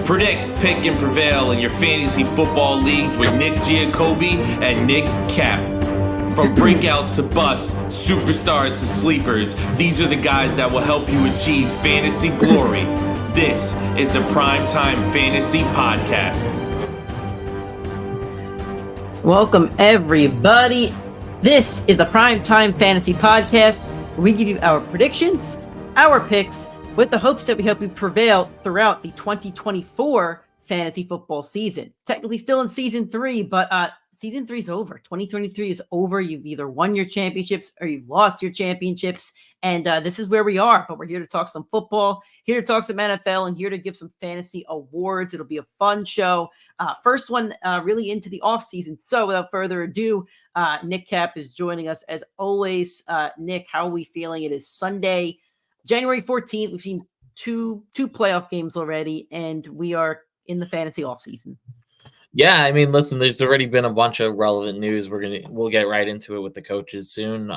Predict, pick, and prevail in your fantasy football leagues with Nick Giacobbe and Nick Cap. From breakouts to busts, superstars to sleepers, these are the guys that will help you achieve fantasy glory. This is the PrimeTime Fantasy Podcast. Welcome, everybody. This is the PrimeTime Fantasy Podcast, where we give you our predictions, our picks, with the hopes that we help you prevail throughout the 2024 fantasy football season. Technically still in season 3, but season 3 is over. 2023 is over. You've either won your championships or you've lost your championships. And this is where we are. But we're here to talk some football, here to talk some NFL, and here to give some fantasy awards. It'll be a fun show. First one really into the offseason. So without further ado, Nick Cap is joining us as always. Nick, how are we feeling? It is Sunday, January 14th. We've seen two playoff games already, and we are in the fantasy offseason. Yeah, I mean, listen, there's already been a bunch of relevant news. We'll get right into it with the coaches soon.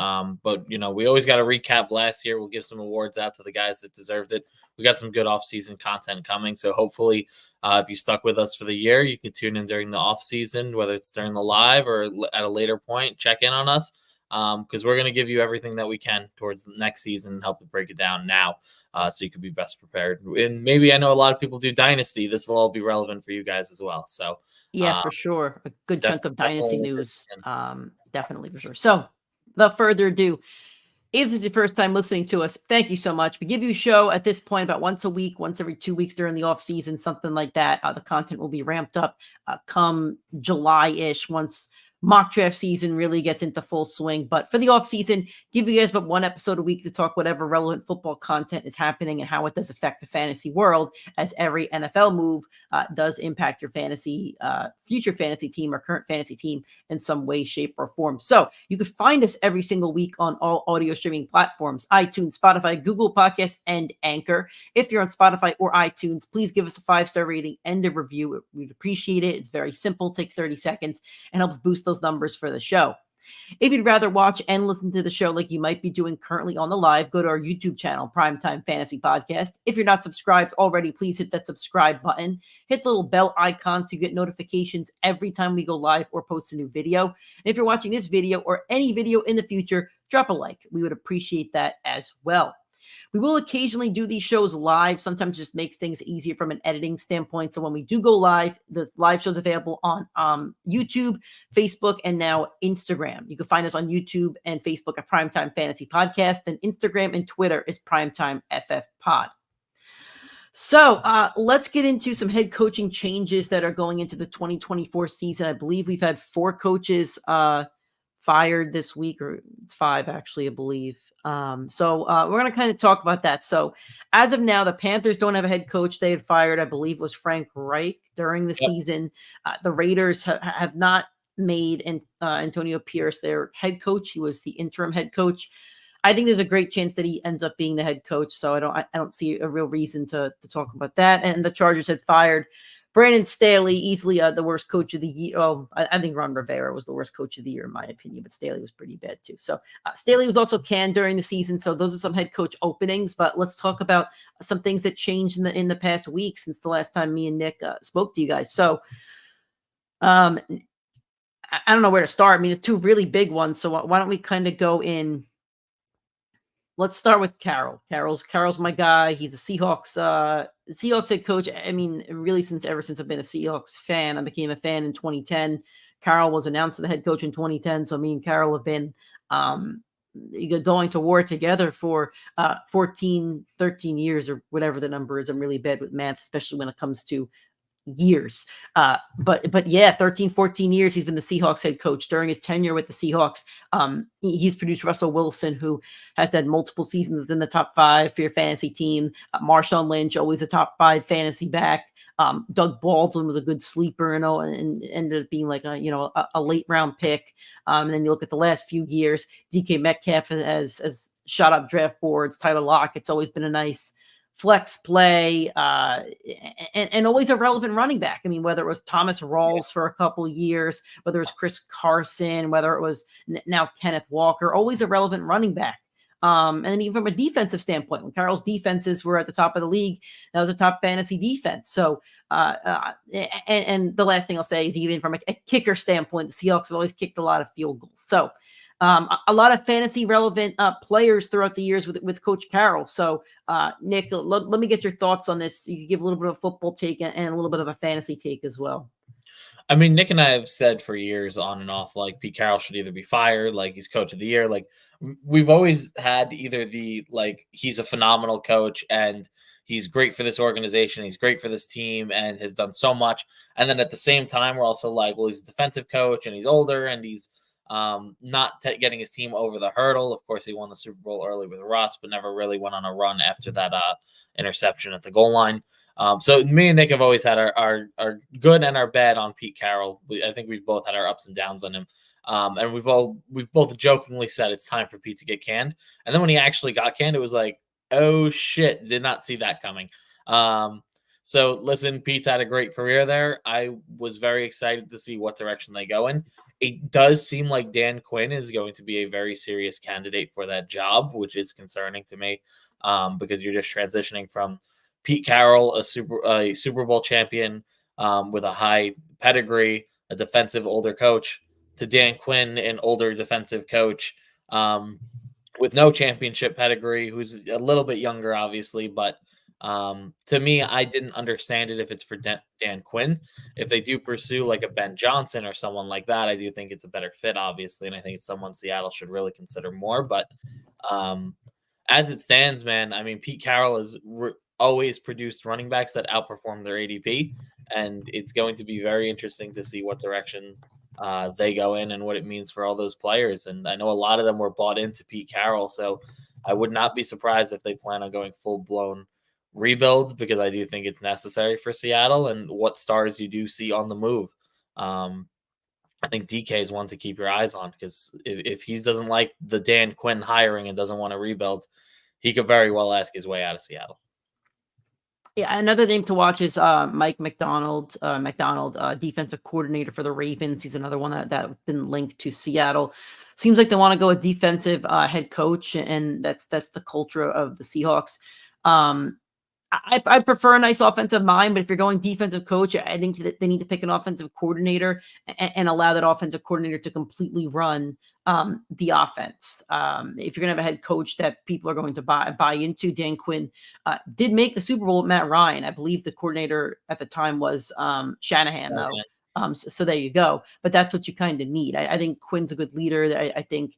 But you know, we always got to recap last year. We'll give some awards out to the guys that deserved it. We got some good off-season content coming. So hopefully, if you stuck with us for the year, you can tune in during the off-season, whether it's during the live or at a later point, check in on us. Because we're going to give you everything that we can towards the next season and help you break it down now so you can be best prepared. And maybe I know a lot of people do Dynasty. This will all be relevant for you guys as well. So yeah, for sure. A good chunk of Dynasty news. Definitely for sure. So without further ado, if this is your first time listening to us, thank you so much. We give you a show at this point about once a week, once every 2 weeks during the off season, something like that. The content will be ramped up come July-ish once mock draft season really gets into full swing. But for the off season, give you guys about one episode a week to talk whatever relevant football content is happening and how it does affect the fantasy world, as every NFL move does impact your fantasy, future fantasy team or current fantasy team in some way, shape, or form. So you can find us every single week on all audio streaming platforms: iTunes, Spotify, Google Podcasts, and Anchor. If you're on Spotify or iTunes, please give us a 5-star rating and a review. We'd appreciate it. It's very simple, takes 30 seconds, and helps boost those numbers for the show. If you'd rather watch and listen to the show like you might be doing currently on the live, go to our YouTube channel, PrimeTime Fantasy Podcast. If you're not subscribed already, please hit that subscribe button. Hit the little bell icon to get notifications every time we go live or post a new video. And if you're watching this video or any video in the future, drop a like. We would appreciate that as well. We will occasionally do these shows live. Sometimes it just makes things easier from an editing standpoint. So when we do go live, the live show is available on YouTube, Facebook, and now Instagram. You can find us on YouTube and Facebook at PrimeTime Fantasy Podcast. And Instagram and Twitter is PrimeTimeFFPod. So let's get into some head coaching changes that are going into the 2024 season. I believe we've had 4 coaches fired this week, or it's 5 actually, I believe. So we're going to kind of talk about that. So as of now, the Panthers don't have a head coach. They had fired, I believe it was Frank Reich during the season. The Raiders have not made Antonio Pierce their head coach. He was the interim head coach. I think there's a great chance that he ends up being the head coach. So I don't see a real reason to talk about that. And the Chargers had fired Brandon Staley, easily the worst coach of the year. Oh, I think Ron Rivera was the worst coach of the year, in my opinion, but Staley was pretty bad too. So Staley was also canned during the season. So those are some head coach openings. But let's talk about some things that changed in the past week since the last time me and Nick spoke to you guys. So I don't know where to start. I mean, it's 2 really big ones. So why don't we kind of go in? Let's start with Carroll. Carroll's my guy. He's the Seahawks head coach. I mean, really, ever since I've been a Seahawks fan, I became a fan in 2010. Carroll was announced as the head coach in 2010. So me and Carroll have been going to war together for 13 years or whatever the number is. I'm really bad with math, especially when it comes to years. But yeah, 14 years he's been the Seahawks head coach. During his tenure with the Seahawks, he's produced Russell Wilson, who has had multiple seasons within the top 5 for your fantasy team. Marshawn Lynch, always a top 5 fantasy back. Doug Baldwin was a good sleeper, and ended up being like a late round pick. And then you look at the last few years, DK Metcalf has shot up draft boards. Tyler Lockett's always been a nice flex play, and always a relevant running back. I mean, whether it was Thomas Rawls for a couple years, whether it was Chris Carson, whether it was now Kenneth Walker, always a relevant running back. And then even from a defensive standpoint, when Carroll's defenses were at the top of the league, that was a top fantasy defense. So, and the last thing I'll say is even from a kicker standpoint, the Seahawks have always kicked a lot of field goals. So, a lot of fantasy relevant players throughout the years with Coach Carroll. So, Nick, let me get your thoughts on this. You can give a little bit of a football take and a little bit of a fantasy take as well. I mean, Nick and I have said for years on and off, like Pete Carroll should either be fired, like he's coach of the year. Like we've always had either he's a phenomenal coach and he's great for this organization, he's great for this team and has done so much. And then at the same time, we're also like, well, he's a defensive coach and he's older and he's not getting his team over the hurdle. Of course, he won the Super Bowl early with Russ, but never really went on a run after that interception at the goal line. So me and Nick have always had our good and our bad on Pete Carroll. I think we've both had our ups and downs on him. And we've both jokingly said it's time for Pete to get canned. And then when he actually got canned, it was like, oh shit, did not see that coming. So listen, Pete's had a great career there. I was very excited to see what direction they go in. It does seem like Dan Quinn is going to be a very serious candidate for that job, which is concerning to me because you're just transitioning from Pete Carroll, a Super Bowl champion with a high pedigree, a defensive older coach, to Dan Quinn, an older defensive coach with no championship pedigree, who's a little bit younger, obviously. But to me, I didn't understand it if it's for Dan Quinn. If they do pursue like a Ben Johnson or someone like that, I do think it's a better fit, obviously. And I think it's someone Seattle should really consider more. But as it stands, man, I mean, Pete Carroll is always produced running backs that outperform their ADP, and it's going to be very interesting to see what direction they go in and what it means for all those players. And I know a lot of them were bought into Pete Carroll, so I would not be surprised if they plan on going full-blown rebuilds because I do think it's necessary for Seattle and what stars you do see on the move. I think DK is one to keep your eyes on because if he doesn't like the Dan Quinn hiring and doesn't want to rebuild, he could very well ask his way out of Seattle. Yeah, another name to watch is Mike McDonald, defensive coordinator for the Ravens. He's another one that's been linked to Seattle. Seems like they want to go a defensive head coach, and that's the culture of the Seahawks. I prefer a nice offensive mind, but if you're going defensive coach, I think that they need to pick an offensive coordinator and allow that offensive coordinator to completely run the offense. If you're going to have a head coach that people are going to buy into, Dan Quinn did make the Super Bowl with Matt Ryan. I believe the coordinator at the time was Shanahan, though. So there you go. But that's what you kind of need. I think Quinn's a good leader. I think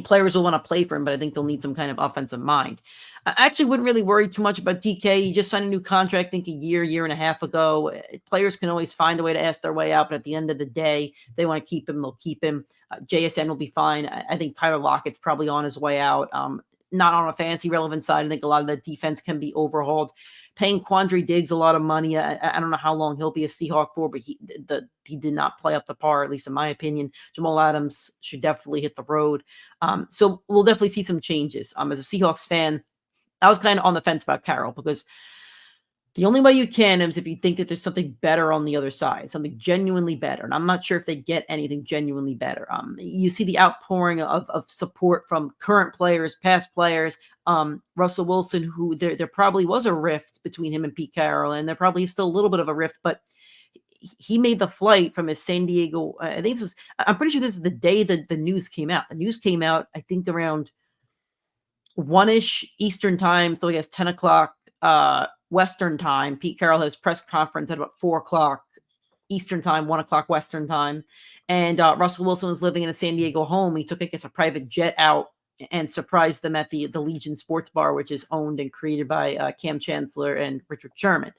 players will want to play for him, but I think they'll need some kind of offensive mind. I actually wouldn't really worry too much about DK. He just signed a new contract, I think a year and a half ago. Players can always find a way to ask their way out, but at the end of the day, they want to keep him, they'll keep him. JSN will be fine. I think Tyler Lockett's probably on his way out. Not on a fancy relevant side. I think a lot of that defense can be overhauled. Paying Quandre Diggs a lot of money. I don't know how long he'll be a Seahawk for, but he did not play up to par, at least in my opinion. Jamal Adams should definitely hit the road. So we'll definitely see some changes. As a Seahawks fan, I was kind of on the fence about Carroll because the only way you can is if you think that there's something better on the other side, something genuinely better. And I'm not sure if they get anything genuinely better. You see the outpouring of support from current players, past players. Russell Wilson, who there probably was a rift between him and Pete Carroll, and there probably is still a little bit of a rift, but he made the flight from his San Diego. I'm pretty sure this is the day that the news came out. The news came out, I think, around 1-ish Eastern time. So I guess 10 o'clock Western time. Pete Carroll has press conference at about 4 o'clock Eastern time, 1 o'clock Western time. And Russell Wilson was living in a San Diego home. He took, I guess, a private jet out and surprised them at the Legion Sports Bar, which is owned and created by Cam Chancellor and Richard Sherman.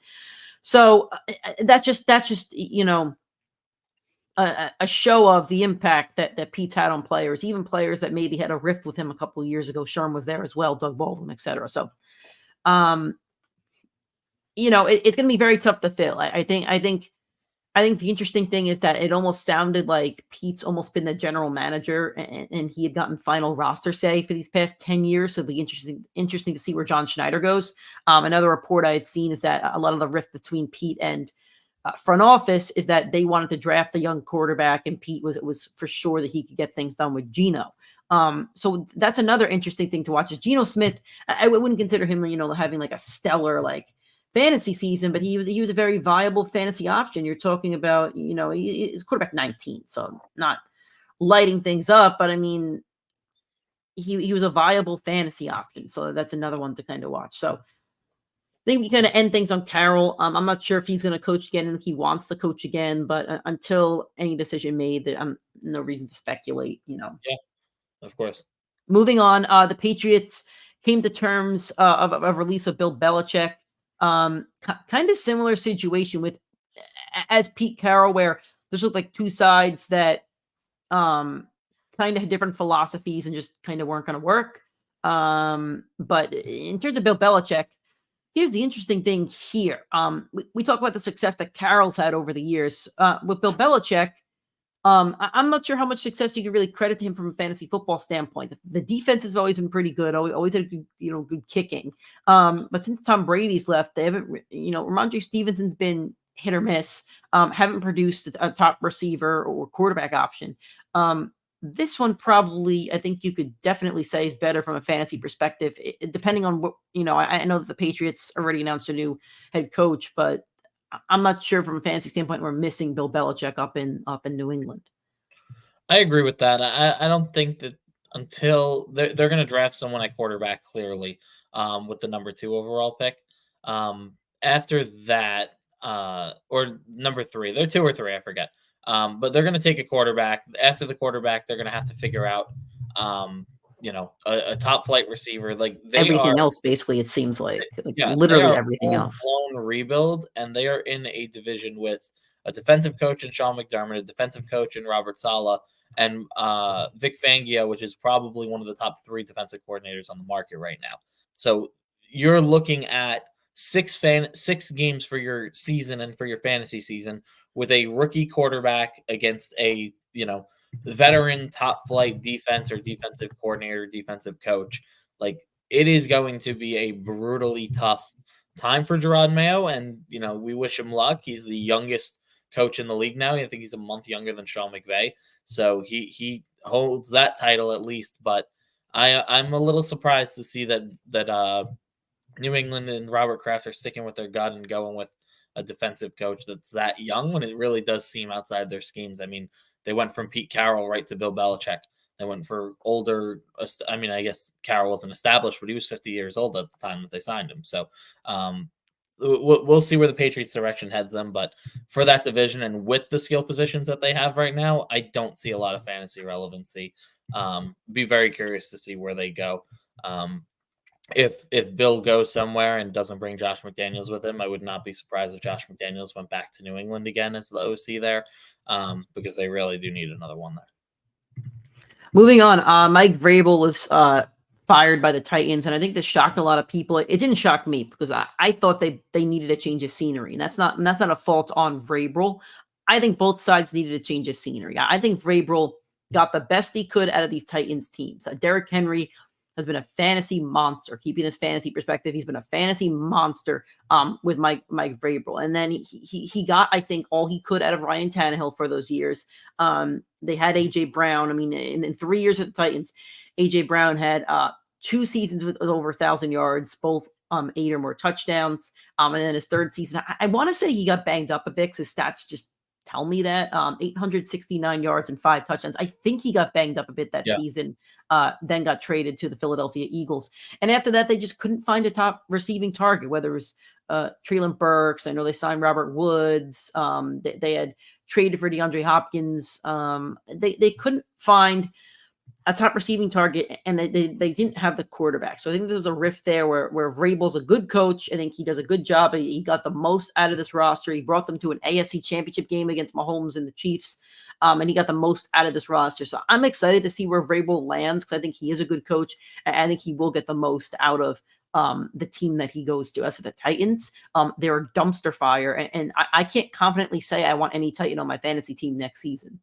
So that's just a show of the impact that Pete's had on players, even players that maybe had a rift with him a couple of years ago. Sherm was there as well, Doug Baldwin, etc. So, it's going to be very tough to fill. I think the interesting thing is that it almost sounded like Pete's almost been the general manager and he had gotten final roster say for these past 10 years. So it'll be interesting to see where John Schneider goes. Another report I had seen is that a lot of the rift between Pete and front office is that they wanted to draft a young quarterback, and Pete was for sure that he could get things done with Geno. So that's another interesting thing to watch. Is Geno Smith? I wouldn't consider him, having like a stellar fantasy season, but he was a very viable fantasy option. You're talking about, he's quarterback 19, so not lighting things up, but I mean, he was a viable fantasy option. So that's another one to kind of watch. So I think we kind of end things on Carroll. I'm not sure if he's going to coach again and he wants to coach again, but until any decision made, I'm no reason to speculate. Yeah, of course. Moving on, the Patriots came to terms of a release of Bill Belichick. Kind of similar situation with as Pete Carroll, where there's like two sides that kind of had different philosophies and just kind of weren't going to work. But in terms of Bill Belichick, here's the interesting thing here. We talk about the success that Carroll's had over the years. With Bill Belichick, I'm not sure how much success you can really credit to him from a fantasy football standpoint. The defense has always been pretty good. Always had good, good kicking. But since Tom Brady's left, they haven't, Ramondre Stevenson's been hit or miss. Haven't produced a top receiver or quarterback option. This one probably, I think you could definitely say is better from a fantasy perspective, depending on what, I know that the Patriots already announced a new head coach, but I'm not sure from a fantasy standpoint we're missing Bill Belichick up in New England. I agree with that. I don't think that until they're going to draft someone at quarterback clearly with the number 2 overall pick. After that, or number 3, they're 2 or 3, I forget. But they're going to take a quarterback. After the quarterback, they're going to have to figure out, a top flight receiver. Like everything else, basically, it seems like yeah, literally everything else. Blown rebuild, and they are in a division with a defensive coach in Sean McDermott, a defensive coach in Robert Saleh, and Vic Fangio, which is probably one of the top 3 defensive coordinators on the market right now. So you're looking at 6 games for your season and for your fantasy season with a rookie quarterback against a veteran top flight defense or defensive coordinator, defensive coach. Like, it is going to be a brutally tough time for Gerard Mayo, and we wish him luck. He's the youngest coach in the league now. I think he's a month younger than Sean McVay, so he holds that title at least. But I'm a little surprised to see that New England and Robert Kraft are sticking with their gun and going with a defensive coach that's that young when it really does seem outside their schemes. I mean, they went from Pete Carroll right to Bill Belichick. They went for older. I mean, I guess Carroll wasn't established, but he was 50 years old at the time that they signed him. So we'll see where the Patriots' direction heads them. But for that division and with the skill positions that they have right now, I don't see a lot of fantasy relevancy. Be very curious to see where they go. If Bill goes somewhere and doesn't bring Josh McDaniels with him, I would not be surprised if Josh McDaniels went back to New England again as the OC there, because they really do need another one there. Moving on, Mike Vrabel was fired by the Titans, and I think this shocked a lot of people. It didn't shock me because I thought they needed a change of scenery, and that's not a fault on Vrabel. I think both sides needed a change of scenery. I think Vrabel got the best he could out of these Titans teams. Derrick Henry has been a fantasy monster. Keeping his fantasy perspective, he's been a fantasy monster with Mike Vrabel. And then he got, I think, all he could out of Ryan Tannehill for those years. They had A.J. Brown. I mean, in 3 years with the Titans, A.J. Brown had 2 seasons with over 1,000 yards, both 8 or more touchdowns. And then his 3rd season, I want to say he got banged up a bit because his stats just tell me that 869 yards and 5 touchdowns. I think he got banged up a bit that season, then got traded to the Philadelphia Eagles. And after that, they just couldn't find a top receiving target, whether it was Treylon Burks. I know they signed Robert Woods. They had traded for DeAndre Hopkins. They couldn't find a top receiving target, and they didn't have the quarterback. So I think there's a rift there where Vrabel's a good coach. I think he does a good job. He got the most out of this roster. He brought them to an AFC championship game against Mahomes and the Chiefs, and he got the most out of this roster. So I'm excited to see where Vrabel lands because I think he is a good coach. And I think he will get the most out of the team that he goes to. As for the Titans, they're a dumpster fire, and I can't confidently say I want any Titan on my fantasy team next season.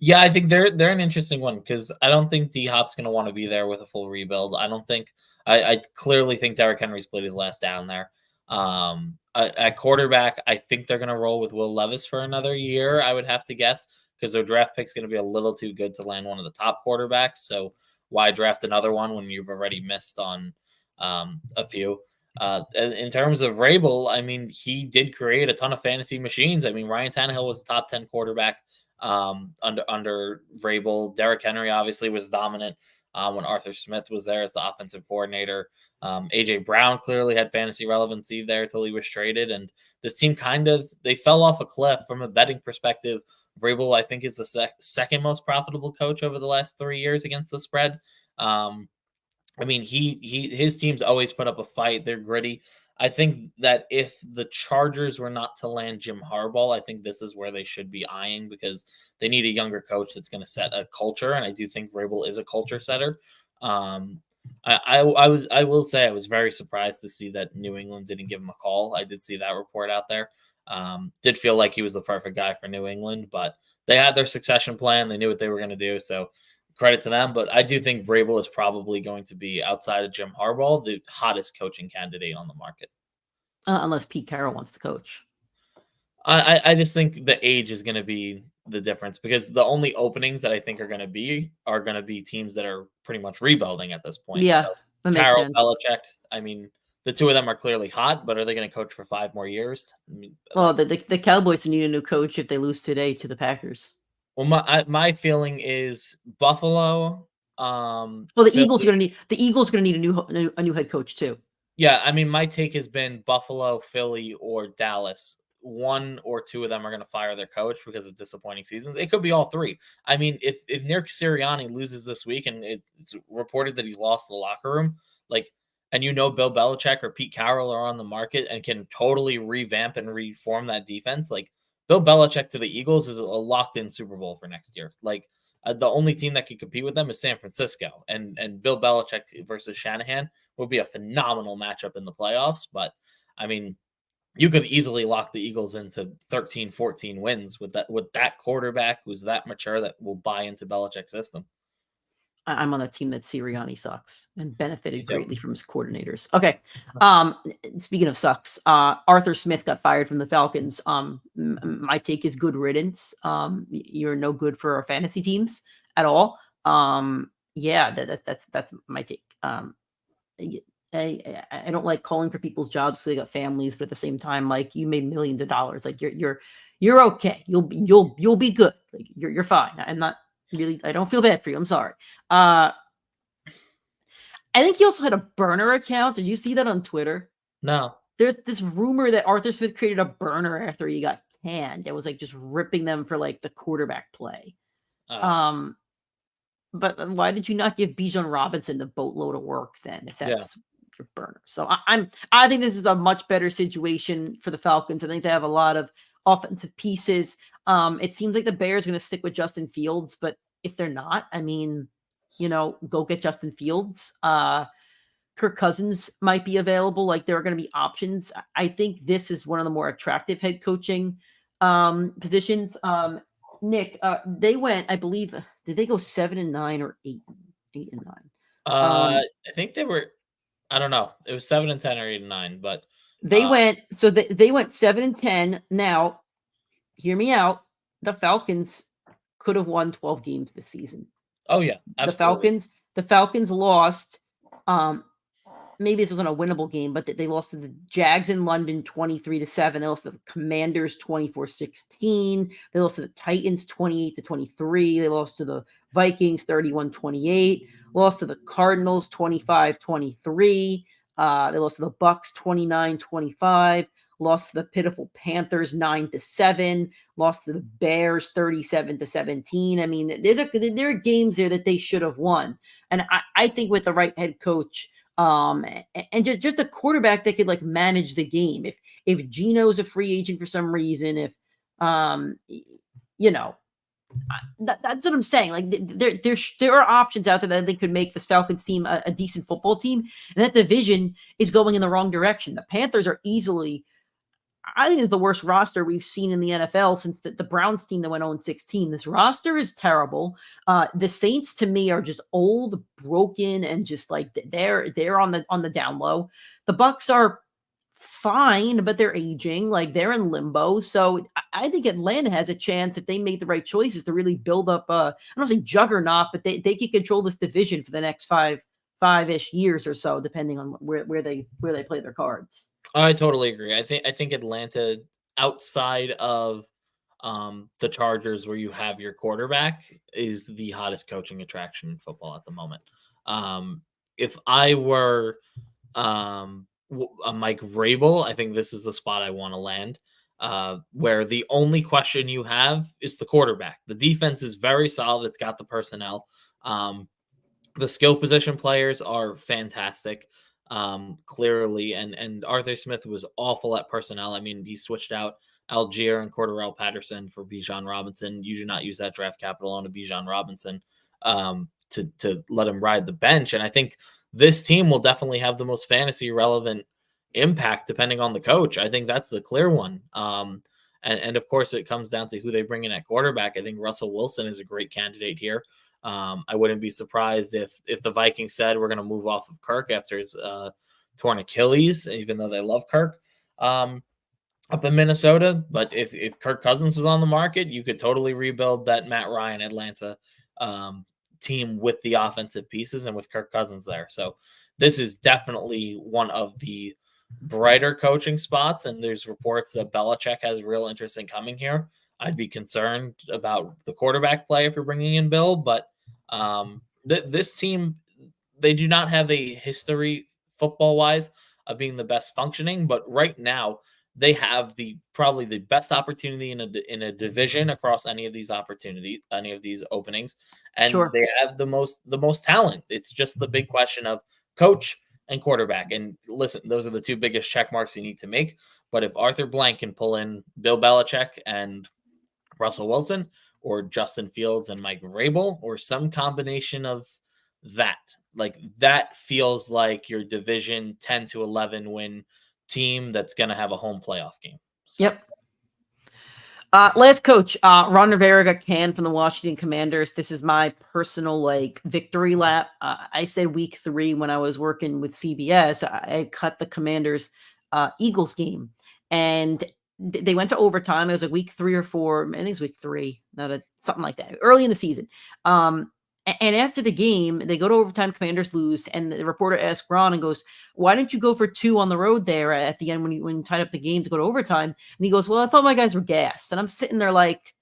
Yeah, I think they're an interesting one because I don't think D-Hop's going to want to be there with a full rebuild. I clearly think Derrick Henry's played his last down there. At quarterback, I think they're going to roll with Will Levis for another year, I would have to guess, because their draft pick's going to be a little too good to land one of the top quarterbacks. So why draft another one when you've already missed on a few? In terms of Vrabel, I mean, he did create a ton of fantasy machines. I mean, Ryan Tannehill was a top 10 quarterback under Vrabel. Derrick Henry obviously was dominant when Arthur Smith was there as the offensive coordinator. AJ Brown clearly had fantasy relevancy there till he was traded. And this team they fell off a cliff from a betting perspective. Vrabel, I think, is the second most profitable coach over the last 3 years against the spread. I mean, his teams always put up a fight. They're gritty. I think that if the Chargers were not to land Jim Harbaugh, I think this is where they should be eyeing, because they need a younger coach that's going to set a culture. And I do think Vrabel is a culture setter. I will say I was very surprised to see that New England didn't give him a call. I did see that report out there. Did feel like he was the perfect guy for New England, but they had their succession plan. They knew what they were going to do. So credit to them. But I do think Vrabel is probably going to be, outside of Jim Harbaugh, the hottest coaching candidate on the market. Unless Pete Carroll wants to coach. I just think the age is going to be the difference, because the only openings that I think are going to be teams that are pretty much rebuilding at this point. Yeah, so that makes Carroll, sense. Belichick, I mean, the two of them are clearly hot, but are they going to coach for 5 more years? I mean, well, the Cowboys need a new coach if they lose today to the Packers. Well, my feeling is Buffalo. Well, the Eagles are going to need a new head coach too. Yeah, I mean, my take has been Buffalo, Philly, or Dallas. 1 or 2 of them are going to fire their coach because of disappointing seasons. It could be all 3. I mean, if Nick Sirianni loses this week and it's reported that he's lost the locker room, and Bill Belichick or Pete Carroll are on the market and can totally revamp and reform that defense, Bill Belichick to the Eagles is a locked-in Super Bowl for next year. The only team that can compete with them is San Francisco, and Bill Belichick versus Shanahan would be a phenomenal matchup in the playoffs. But I mean, you could easily lock the Eagles into 13, 14 wins with that quarterback who's that mature that will buy into Belichick's system. I'm on a team that Sirianni sucks and benefited greatly from his coordinators. Okay. Speaking of sucks, Arthur Smith got fired from the Falcons. My take is good riddance. You're no good for our fantasy teams at all. Yeah, that's my take. I don't like calling for people's jobs because they got families, but at the same time, you made millions of dollars. You're okay. You'll be good. You're fine. I'm not really, I don't feel bad for you. I'm sorry. I think he also had a burner account. Did you see that on Twitter? No. There's this rumor that Arthur Smith created a burner after he got canned. It was just ripping them for the quarterback play. But why did you not give Bijan Robinson the boatload of work then, if that's your burner? So I think this is a much better situation for the Falcons. I think they have a lot of offensive pieces. It seems like the Bears are going to stick with Justin Fields, but if they're not, I mean, go get Justin Fields. Kirk Cousins might be available. There are going to be options. I think this is one of the more attractive head coaching positions. Nick, they went, I believe, did they go 7-9 or 8-9? I think they were, I don't know. It was 7-10 or 8-9, but they went 7-10. Now, hear me out. The Falcons could have won 12 games this season. Oh yeah, absolutely. The Falcons lost. Maybe this wasn't a winnable game, but they lost to the Jags in London 23-7. They lost to the Commanders 24-16. They lost to the Titans 28-23. They lost to the Vikings 31-28. Lost to the Cardinals 25-23. They lost to the Bucks 29-25. Lost to the pitiful Panthers 9-7. Lost to the Bears 37-17. I mean, there are games there that they should have won. And I think with the right head coach, and just a quarterback that could manage the game. If Geno's a free agent for some reason, if that's what I'm saying. There are options out there that they could make this Falcons team a decent football team, and that division is going in the wrong direction. The Panthers are easily, I think, is the worst roster we've seen in the NFL since the Browns team that went 0-16. This roster is terrible. The Saints, to me, are just old, broken, and just they're on the down low. The Bucks are fine, but they're aging, like they're in limbo. So I think Atlanta has a chance if they make the right choices to really build up I don't say juggernaut, but they can control this division for the next five-ish years or so, depending on where they play their cards. I totally agree. I think Atlanta, outside of the Chargers, where you have your quarterback, is the hottest coaching attraction in football at the moment. If I were Mike Vrabel, I think this is the spot I want to land, where the only question you have is the quarterback. The defense is very solid. It's got the personnel. The skill position players are fantastic, clearly, and Arthur Smith was awful at personnel. I mean, he switched out Algier and Cordarrelle Patterson for Bijan Robinson. You do not use that draft capital on a Bijan Robinson to let him ride the bench. And I think this team will definitely have the most fantasy relevant impact depending on the coach. I think that's the clear one. And of course, it comes down to who they bring in at quarterback. I think Russell Wilson is a great candidate here. I wouldn't be surprised if the Vikings said we're going to move off of Kirk after his torn Achilles, even though they love Kirk up in Minnesota. But if Kirk Cousins was on the market, you could totally rebuild that Matt Ryan Atlanta team with the offensive pieces and with Kirk Cousins there. So this is definitely one of the brighter coaching spots. And there's reports that Belichick has real interest in coming here. I'd be concerned about the quarterback play if you're bringing in Bill, but this team, they do not have a history football-wise of being the best functioning, but right now they have probably the best opportunity in a division across any of these openings, and Sure. they have the most talent. It's just the big question of coach and quarterback. And listen, those are the two biggest check marks you need to make. But if Arthur Blank can pull in Bill Belichick and Russell Wilson, or Justin Fields and Mike Vrabel, or some combination of that, like that feels like your division 10 to 11 win team that's going to have a home playoff game. So. Yep. Last coach, Ron Rivera got canned from the Washington Commanders. This is my personal victory lap. I said week 3 when I was working with CBS, I cut the Commanders Eagles game, and they went to overtime. It was week 3 or 4. I think it was week 3, something like that, early in the season. And after the game, they go to overtime, Commanders lose, and the reporter asks Ron and goes, "Why didn't you go for 2 on the road there at the end when you tied up the game to go to overtime?" And he goes, "Well, I thought my guys were gassed." And I'm sitting there like,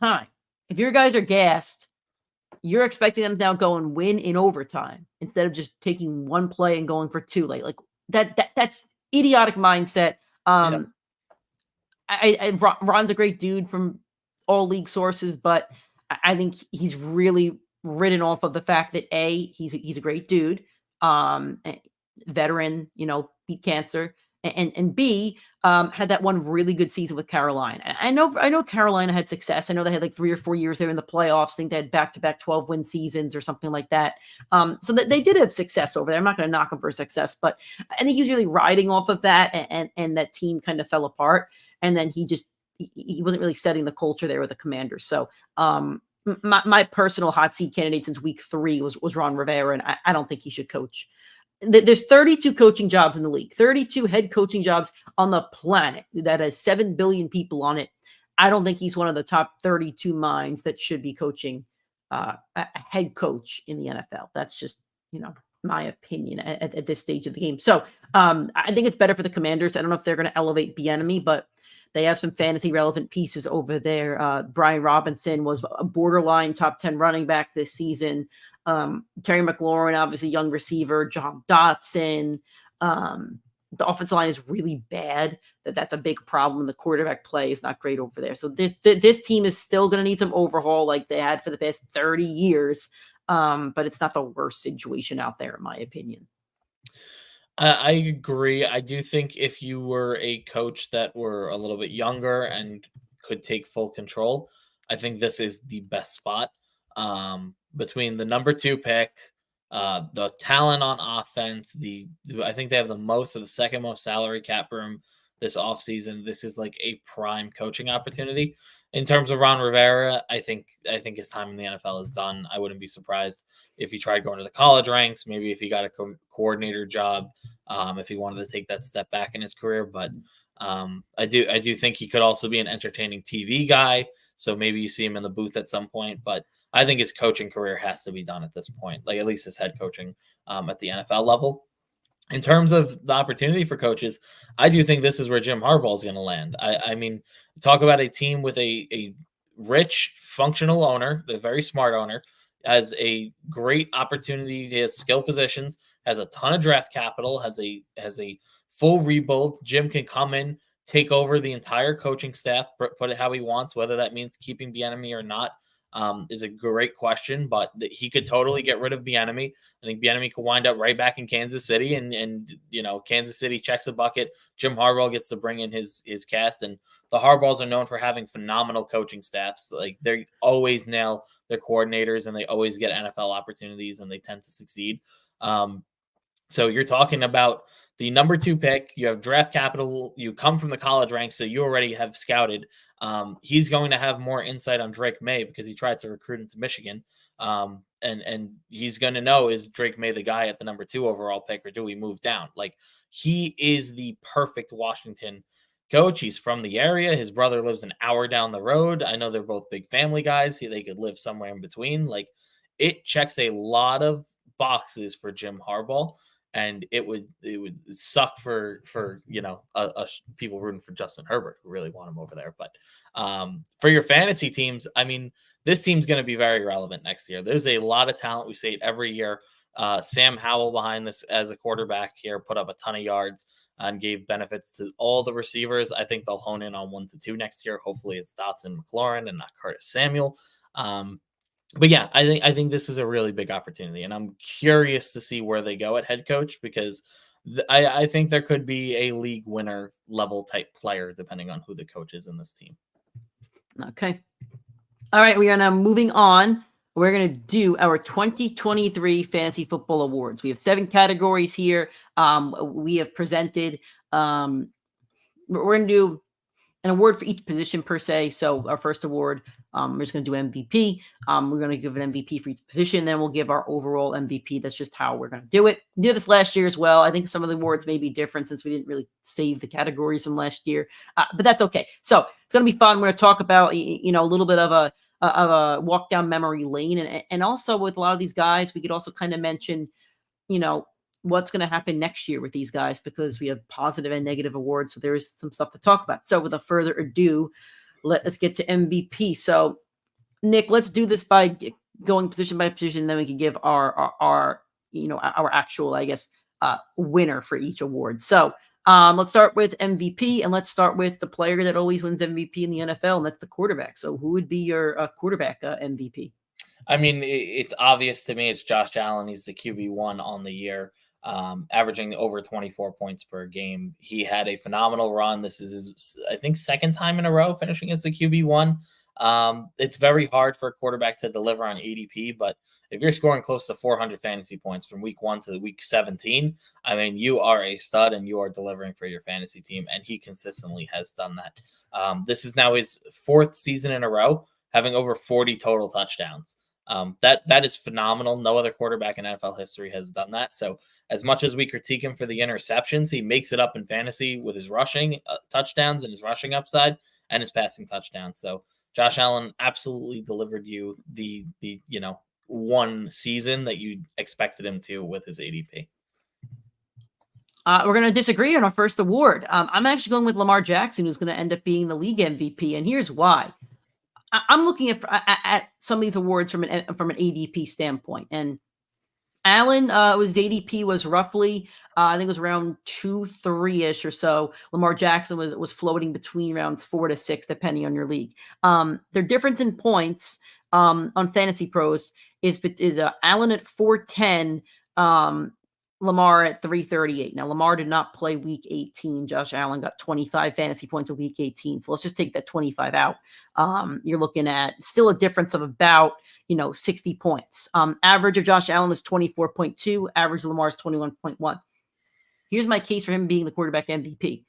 time. If your guys are gassed, you're expecting them to now go and win in overtime instead of just taking one play and going for 2. Like that's idiotic mindset. Ron's a great dude from all league sources, but I think he's really ridden off of the fact that he's a great dude, veteran, beat cancer, and B, had that one really good season with Carolina. I know Carolina had success. I know they had 3 or 4 years there in the playoffs. I think they had back-to-back 12-win seasons or something like that. So that they did have success over there. I'm not going to knock them for success, but I think he's really riding off of that, and that team kind of fell apart. And then he wasn't really setting the culture there with the Commanders. So my personal hot seat candidate since week 3 was Ron Rivera, and I don't think he should coach. There's 32 coaching jobs in the league, 32 head coaching jobs on the planet that has 7 billion people on it. I don't think he's one of the top 32 minds that should be coaching a head coach in the NFL. That's just, my opinion at this stage of the game. So I think it's better for the Commanders. I don't know if they're going to elevate Bieniemy, but they have some fantasy relevant pieces over there. Brian Robinson was a borderline top 10 running back this season. Terry McLaurin, obviously young receiver, John Dotson. The offensive line is really bad. That's a big problem. The quarterback play is not great over there. So this team is still going to need some overhaul like they had for the past 30 years. But it's not the worst situation out there, in my opinion. I agree. I do think if you were a coach that were a little bit younger and could take full control, I think this is the best spot. Between the number 2 pick, the talent on offense, I think they have the second most salary cap room this offseason. This is like a prime coaching opportunity. In terms of Ron Rivera, I think his time in the NFL is done. I wouldn't be surprised if he tried going to the college ranks, maybe if he got a coordinator job if he wanted to take that step back in his career. But I do think he could also be an entertaining TV guy. So maybe you see him in the booth at some point. But I think his coaching career has to be done at this point, like at least his head coaching at the NFL level. In terms of the opportunity for coaches, I do think this is where Jim Harbaugh is going to land. I mean, talk about a team with a rich, functional owner, a very smart owner, has a great opportunity. He has skill positions, has a ton of draft capital, has a full rebuild. Jim can come in, take over the entire coaching staff, put it how he wants, whether that means keeping Bieniemy or not. Is a great question, but he could totally get rid of Bieniemy. I think Bieniemy could wind up right back in Kansas City, and Kansas City checks a bucket. Jim Harbaugh gets to bring in his cast, and the Harbaughs are known for having phenomenal coaching staffs. Like they always nail their coordinators, and they always get NFL opportunities, and they tend to succeed. So you're talking about the number 2 pick. You have draft capital. You come from the college ranks, so you already have scouted. He's going to have more insight on Drake May because he tried to recruit him to Michigan. And he's going to know, is Drake May the guy at the number 2 overall pick, or do we move down? Like, he is the perfect Washington coach. He's from the area. His brother lives an hour down the road. I know they're both big family guys. They could live somewhere in between. Like, it checks a lot of boxes for Jim Harbaugh. And it would suck for people rooting for Justin Herbert who really want him over there. But for your fantasy teams, I mean, this team's going to be very relevant next year. There's a lot of talent. We say it every year. Sam Howell behind this as a quarterback here put up a ton of yards and gave benefits to all the receivers. I think they'll hone in on 1 to 2 next year. Hopefully it's Dotson McLaurin and not Curtis Samuel. But yeah, I think this is a really big opportunity, and I'm curious to see where they go at head coach, because I think there could be a league winner level type player depending on who the coach is in this team. Okay. All right. We are now moving on. We're going to do our 2023 Fantasy Football Awards. We have 7 categories here. We have presented. We're going to do an award for each position per se. So our first award, we're just going to do MVP. We're going to give an MVP for each position. Then we'll give our overall MVP. That's just how we're going to do it. We did this last year as well. I think some of the awards may be different since we didn't really save the categories from last year, but that's okay. So it's going to be fun. We're going to talk about, a little bit of a walk down memory lane. And also with a lot of these guys, we could also kind of mention, what's going to happen next year with these guys, because we have positive and negative awards. So there is some stuff to talk about. So without further ado, let us get to MVP. So Nick, let's do this by going position by position. Then we can give our actual, I guess, winner for each award. So let's start with MVP, and let's start with the player that always wins MVP in the NFL, and that's the quarterback. So who would be your quarterback MVP? I mean, it's obvious to me. It's Josh Allen. He's the QB1 on the year. Averaging over 24 points per game. He had a phenomenal run. This is his, I think, second time in a row finishing as the QB1. It's very hard for a quarterback to deliver on ADP, but if you're scoring close to 400 fantasy points from week 1 to week 17, I mean, you are a stud and you are delivering for your fantasy team, and he consistently has done that. This is now his 4th season in a row, having over 40 total touchdowns. That is phenomenal. No other quarterback in NFL history has done that. So as much as we critique him for the interceptions, he makes it up in fantasy with his rushing touchdowns and his rushing upside and his passing touchdowns. So Josh Allen absolutely delivered you the one season that you expected him to with his ADP. We're going to disagree on our first award. I'm actually going with Lamar Jackson, who's going to end up being the league MVP, and here's why. I'm looking at some of these awards from an ADP standpoint, and Allen ADP was roughly I think it was around 2-3-ish or so. Lamar Jackson was floating between rounds 4 to 6 depending on your league. Their difference in points on Fantasy Pros is Allen at 410, Lamar at 338. Now, Lamar did not play week 18. Josh Allen got 25 fantasy points in week 18. So let's just take that 25 out. You're looking at still a difference of about 60 points. Average of Josh Allen was 24.2. Average of Lamar is 21.1. Here's my case for him being the quarterback MVP.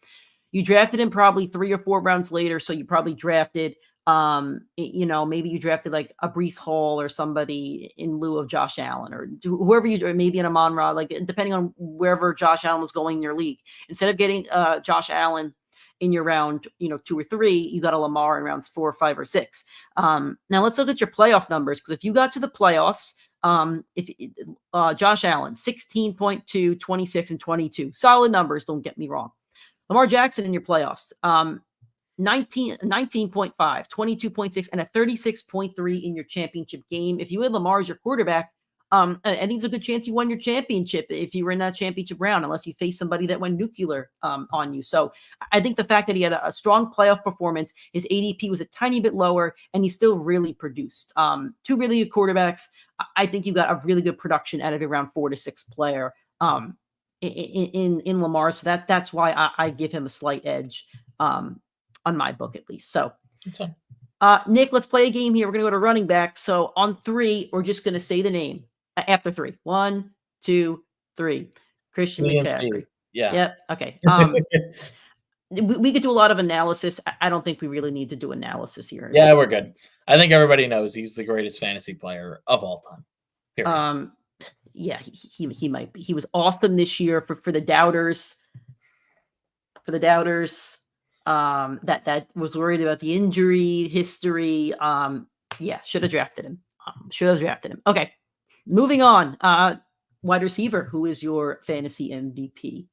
You drafted him probably 3 or 4 rounds later, so you probably drafted Maybe you drafted like a Breece Hall or somebody in lieu of Josh Allen or whoever or maybe an Amon-Ra, like depending on wherever Josh Allen was going in your league. Instead of getting Josh Allen in your round, 2 or 3, you got a Lamar in rounds 4, 5, or 6. Now let's look at your playoff numbers, because if you got to the playoffs, Josh Allen, 16.2, 26, and 22. Solid numbers, don't get me wrong. Lamar Jackson in your playoffs, 19.5, 22.6, and a 36.3 in your championship game. If you had Lamar as your quarterback, I think it's a good chance you won your championship if you were in that championship round, unless you face somebody that went nuclear on you. So I think the fact that he had a strong playoff performance, his ADP was a tiny bit lower, and he still really produced. 2 really good quarterbacks. I think you got a really good production out of a round 4 to 6 player in Lamar. So that's why I give him a slight edge on my book, at least. So Nick, let's play a game here. We're going to go to running back. So on 3, we're just going to say the name after 3. 1, 2, 3. Christian McCaffrey. Yeah. Yep. Okay. We could do a lot of analysis. I don't think we really need to do analysis here. Yeah, we're good. I think everybody knows he's the greatest fantasy player of all time. Period. Yeah, he might be. He was awesome this year for the doubters. For the doubters, that was worried about the injury history. Yeah, should have drafted him. Okay, moving on. Wide receiver, who is your fantasy MVP?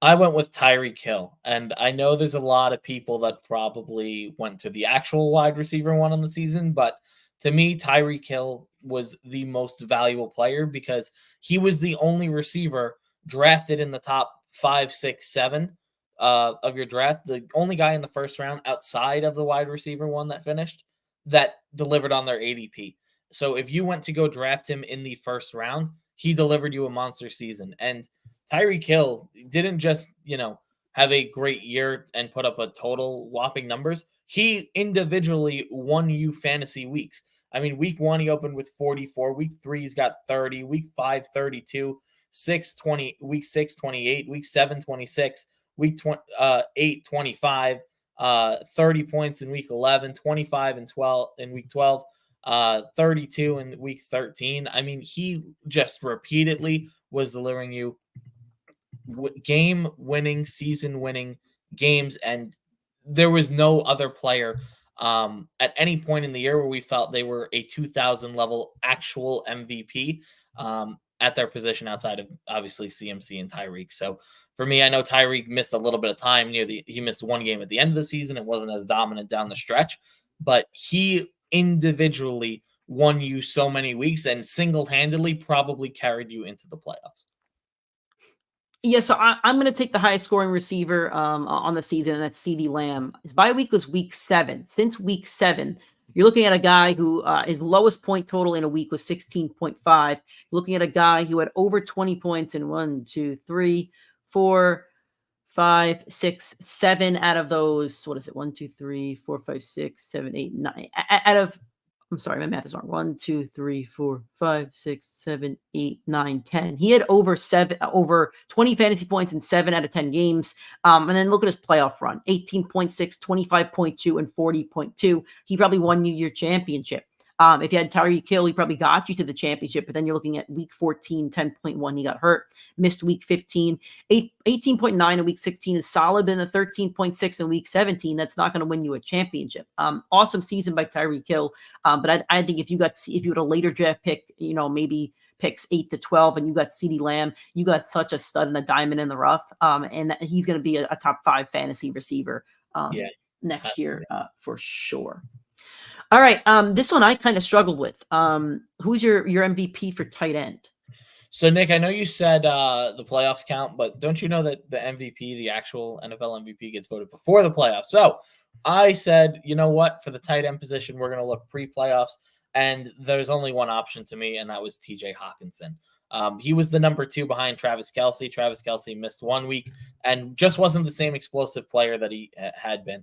I went with Tyreek Hill, and I know there's a lot of people that probably went to the actual wide receiver one on the season, but to me, Tyreek Hill was the most valuable player because he was the only receiver drafted in the top 5, 6, 7 of your draft. The only guy in the first round outside of the wide receiver one that finished that delivered on their ADP. So if you went to go draft him in the first round, he delivered you a monster season. And Tyreek Hill didn't just, have a great year and put up a total whopping numbers. He individually won you fantasy weeks. I mean, week 1, he opened with 44. Week 3, he's got 30. Week 5, 32. 6, 20. Week 6, 28. Week 7, 26. Week 8, 25. 30 points in week 11. 25 and 12 in week 12. 32 in week 13. I mean, he just repeatedly was delivering you game-winning, season-winning games, and there was no other player at any point in the year where we felt they were a 2,000 level actual MVP at their position outside of obviously CMC and Tyreek. So for me, I know Tyreek missed a little bit of time he missed 1 game at the end of the season. It wasn't as dominant down the stretch, but he individually won you so many weeks and single-handedly probably carried you into the playoffs. Yeah, so I'm going to take the highest scoring receiver on the season, and that's CeeDee Lamb. His bye week was week 7. Since week 7, you're looking at a guy who his lowest point total in a week was 16.5. You're looking at a guy who had over 20 points in 1, 2, 3, 4, 5, 6, 7 out of those. What is it? 1, 2, 3, 4, 5, 6, 7, 8, 9. Out of, I'm sorry, my math is wrong. 1, 2, 3, 4, 5, 6, 7, 8, 9, 10. He had over 20 fantasy points in 7 out of 10 games. And then look at his playoff run: 18.6, 25.2, and 40.2. He probably won you your championship. If you had Tyreek Hill, he probably got you to the championship, but then you're looking at week 14, 10.1, he got hurt, missed week 15, 18.9 in week 16 is solid, and the 13.6 in week 17, that's not going to win you a championship. Awesome season by Tyreek Hill. But I think if you had a later draft pick, maybe picks 8 to 12, and you got CeeDee Lamb, you got such a stud and a diamond in the rough. And he's going to be a top 5 fantasy receiver next year for sure. All right. This one I kind of struggled with. Who's your MVP for tight end? So, Nick, I know you said the playoffs count, but don't you know that the MVP, the actual NFL MVP, gets voted before the playoffs? So I said, you know what? For the tight end position, we're going to look pre-playoffs. And there's only one option to me, and that was TJ Hawkinson. He was the number 2 behind Travis Kelce. Travis Kelce missed 1 week and just wasn't the same explosive player that he had been.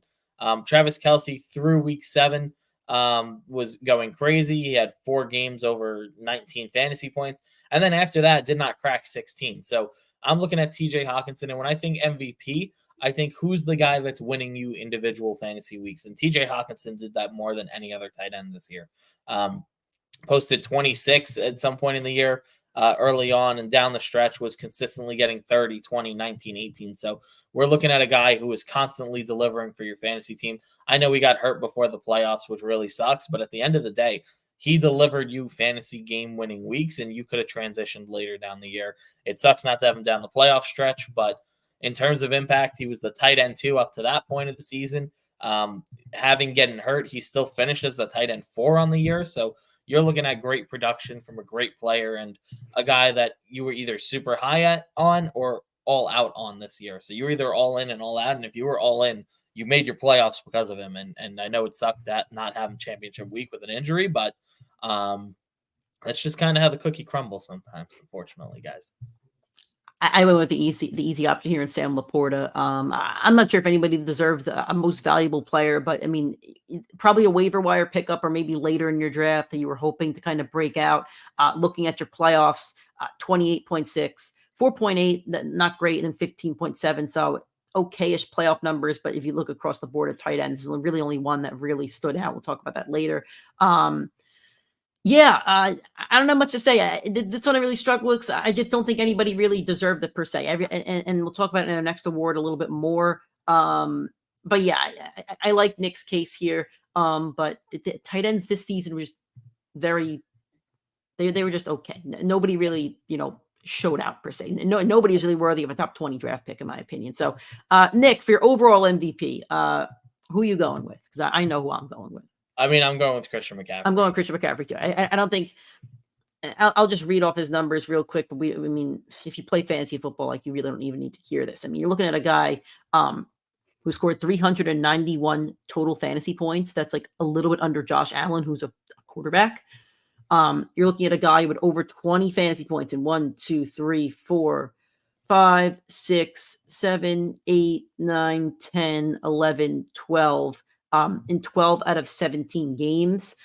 Travis Kelce through week 7 was going crazy. He had 4 games over 19 fantasy points. And then after that, did not crack 16. So I'm looking at TJ Hawkinson. And when I think MVP, I think who's the guy that's winning you individual fantasy weeks. And TJ Hawkinson did that more than any other tight end this year. Posted 26 at some point in the year early on, and down the stretch was consistently getting 30, 20, 19, 18. So we're looking at a guy who is constantly delivering for your fantasy team. I know he got hurt before the playoffs, which really sucks, but at the end of the day, he delivered you fantasy game-winning weeks, and you could have transitioned later down the year. It sucks not to have him down the playoff stretch, but in terms of impact, he was the tight end 2 up to that point of the season. Having getting hurt, he still finished as the tight end 4 on the year, so you're looking at great production from a great player and a guy that you were either super high on or all out on this year. So you were either all in and all out, and if you were all in, you made your playoffs because of him. And I know it sucked that not having championship week with an injury, but that's just kind of how the cookie crumbles sometimes, unfortunately, guys. I went with the easy option here in Sam Laporta. I'm not sure if anybody deserves a most valuable player, but I mean, probably a waiver wire pickup or maybe later in your draft that you were hoping to kind of break out. Looking at your playoffs, 28.6, 4.8, not great, and then 15.7. So okay-ish playoff numbers, but if you look across the board at tight ends, there's really only one that really stood out. We'll talk about that later. I don't know much to say. This one I really struggle with. I just don't think anybody really deserved it per se. And we'll talk about it in our next award a little bit more. But yeah, I like Nick's case here. But the tight ends this season were just they were just okay. Nobody really, showed out per se. Nobody is really worthy of a top 20 draft pick, in my opinion. So, Nick, for your overall MVP, who are you going with? Because I know who I'm going with. I mean, I'm going with Christian McCaffrey. I'm going Christian McCaffrey too. I don't think I'll just read off his numbers real quick. But I mean, if you play fantasy football, like you really don't even need to hear this. I mean, you're looking at a guy who scored 391 total fantasy points. That's like a little bit under Josh Allen, who's a quarterback. You're looking at a guy with over 20 fantasy points in 1, 2, 3, 4, 5, 6, 7, 8, 9, 10, 11, 12. In 12 out of 17 games.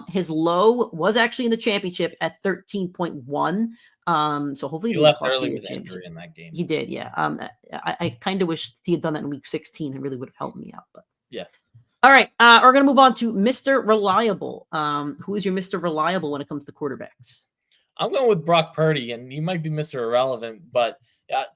His low was actually in the championship at 13.1. So hopefully he left early with injury in that game. He did, yeah. I kind of wish he had done that in week 16. It really would have helped me out. But yeah. All right, we're going to move on to Mr. Reliable. Who is your Mr. Reliable when it comes to quarterbacks? I'm going with Brock Purdy, and he might be Mr. Irrelevant, but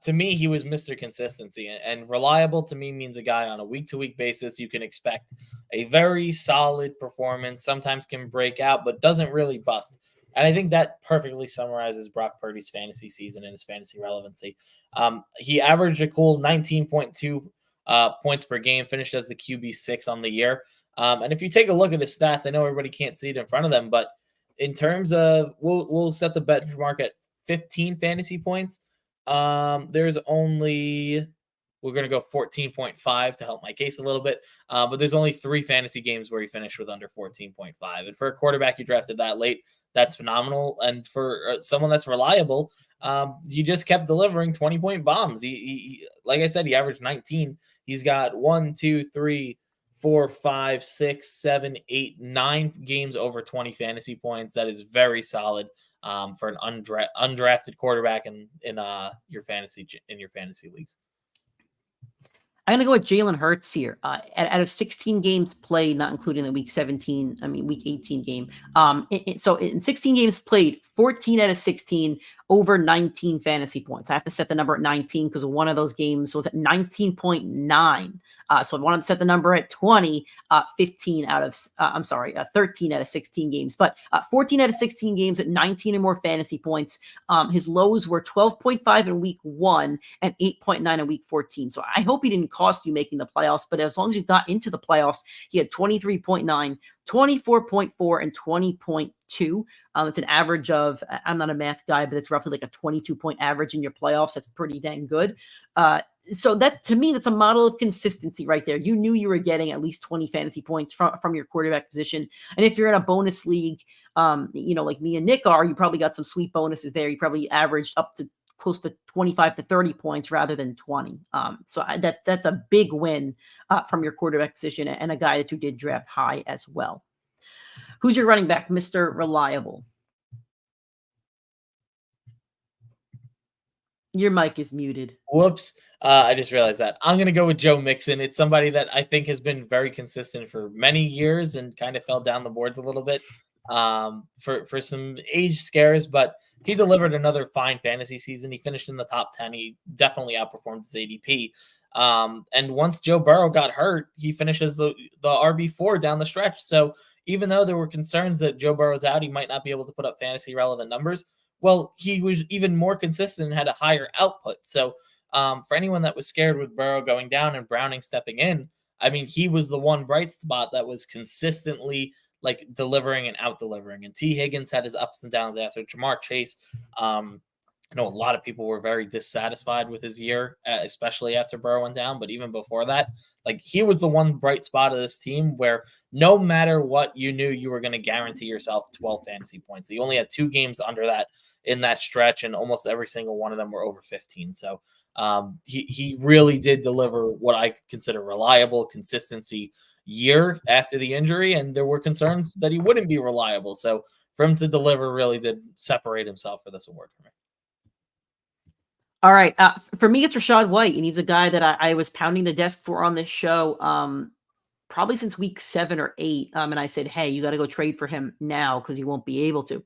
to me, he was Mr. Consistency, and reliable to me means a guy on a week-to-week basis. You can expect a very solid performance, sometimes can break out, but doesn't really bust. And I think that perfectly summarizes Brock Purdy's fantasy season and his fantasy relevancy. He averaged a cool 19.2 points per game, finished as the QB6 on the year. And if you take a look at his stats, I know everybody can't see it in front of them, but in terms of, we'll set the benchmark at 15 fantasy points. There's only, we're going to go 14.5 to help my case a little bit. But there's only 3 fantasy games where he finished with under 14.5. And for a quarterback you drafted that late, that's phenomenal. And for someone that's reliable, you just kept delivering 20-point bombs. He, like I said, he averaged 19. He's got 1, 2, 3, 4, 5, 6, 7, 8, 9 games over 20 fantasy points. That is very solid. For an undrafted quarterback in your fantasy leagues. I'm going to go with Jalen Hurts here. Out of 16 games played, not including the week 18 game. So in 16 games played, 14 out of 16 over 19 fantasy points. I have to set the number at 19 because one of those games was at 19.9. So I wanted to set the number at 20, 13 out of 16 games, but 14 out of 16 games at 19 or more fantasy points. His lows were 12.5 in week 1 and 8.9 in week 14. So I hope he didn't cost you making the playoffs, but as long as you got into the playoffs, he had 23.9, 24.4, and 20.2. It's an average of, I'm not a math guy, but it's roughly like a 22-point average in your playoffs. That's pretty dang good. So that, to me, that's a model of consistency right there. You knew you were getting at least 20 fantasy points from your quarterback position. And if you're in a bonus league, like me and Nick are, you probably got some sweet bonuses there. You probably averaged up to close to 25 to 30 points rather than 20. So that's a big win from your quarterback position and a guy that you did draft high as well. Who's your running back, Mr. Reliable? Your mic is muted. Whoops. I just realized that. I'm going to go with Joe Mixon. It's somebody that I think has been very consistent for many years and kind of fell down the boards a little bit for some age scares, but he delivered another fine fantasy season. He finished in the top 10. He definitely outperformed his ADP. And once Joe Burrow got hurt, he finishes the RB4 down the stretch. So even though there were concerns that Joe Burrow's out, he might not be able to put up fantasy relevant numbers. Well, he was even more consistent and had a higher output. So for anyone that was scared with Burrow going down and Browning stepping in, I mean, he was the one bright spot that was consistently like delivering and out delivering. And T. Higgins had his ups and downs after. Jamar Chase, I know a lot of people were very dissatisfied with his year, especially after Burrow went down. But even before that, like he was the one bright spot of this team where no matter what, you knew you were going to guarantee yourself 12 fantasy points. He only had 2 games under that in that stretch, and almost every single one of them were over 15. So he really did deliver what I consider reliable consistency year after the injury, and there were concerns that he wouldn't be reliable. So for him to deliver really did separate himself for this award for me. All right. For me, it's Rachaad White, and he's a guy that I was pounding the desk for on this show probably since week 7 or 8. And I said, hey, you got to go trade for him now because you won't be able to.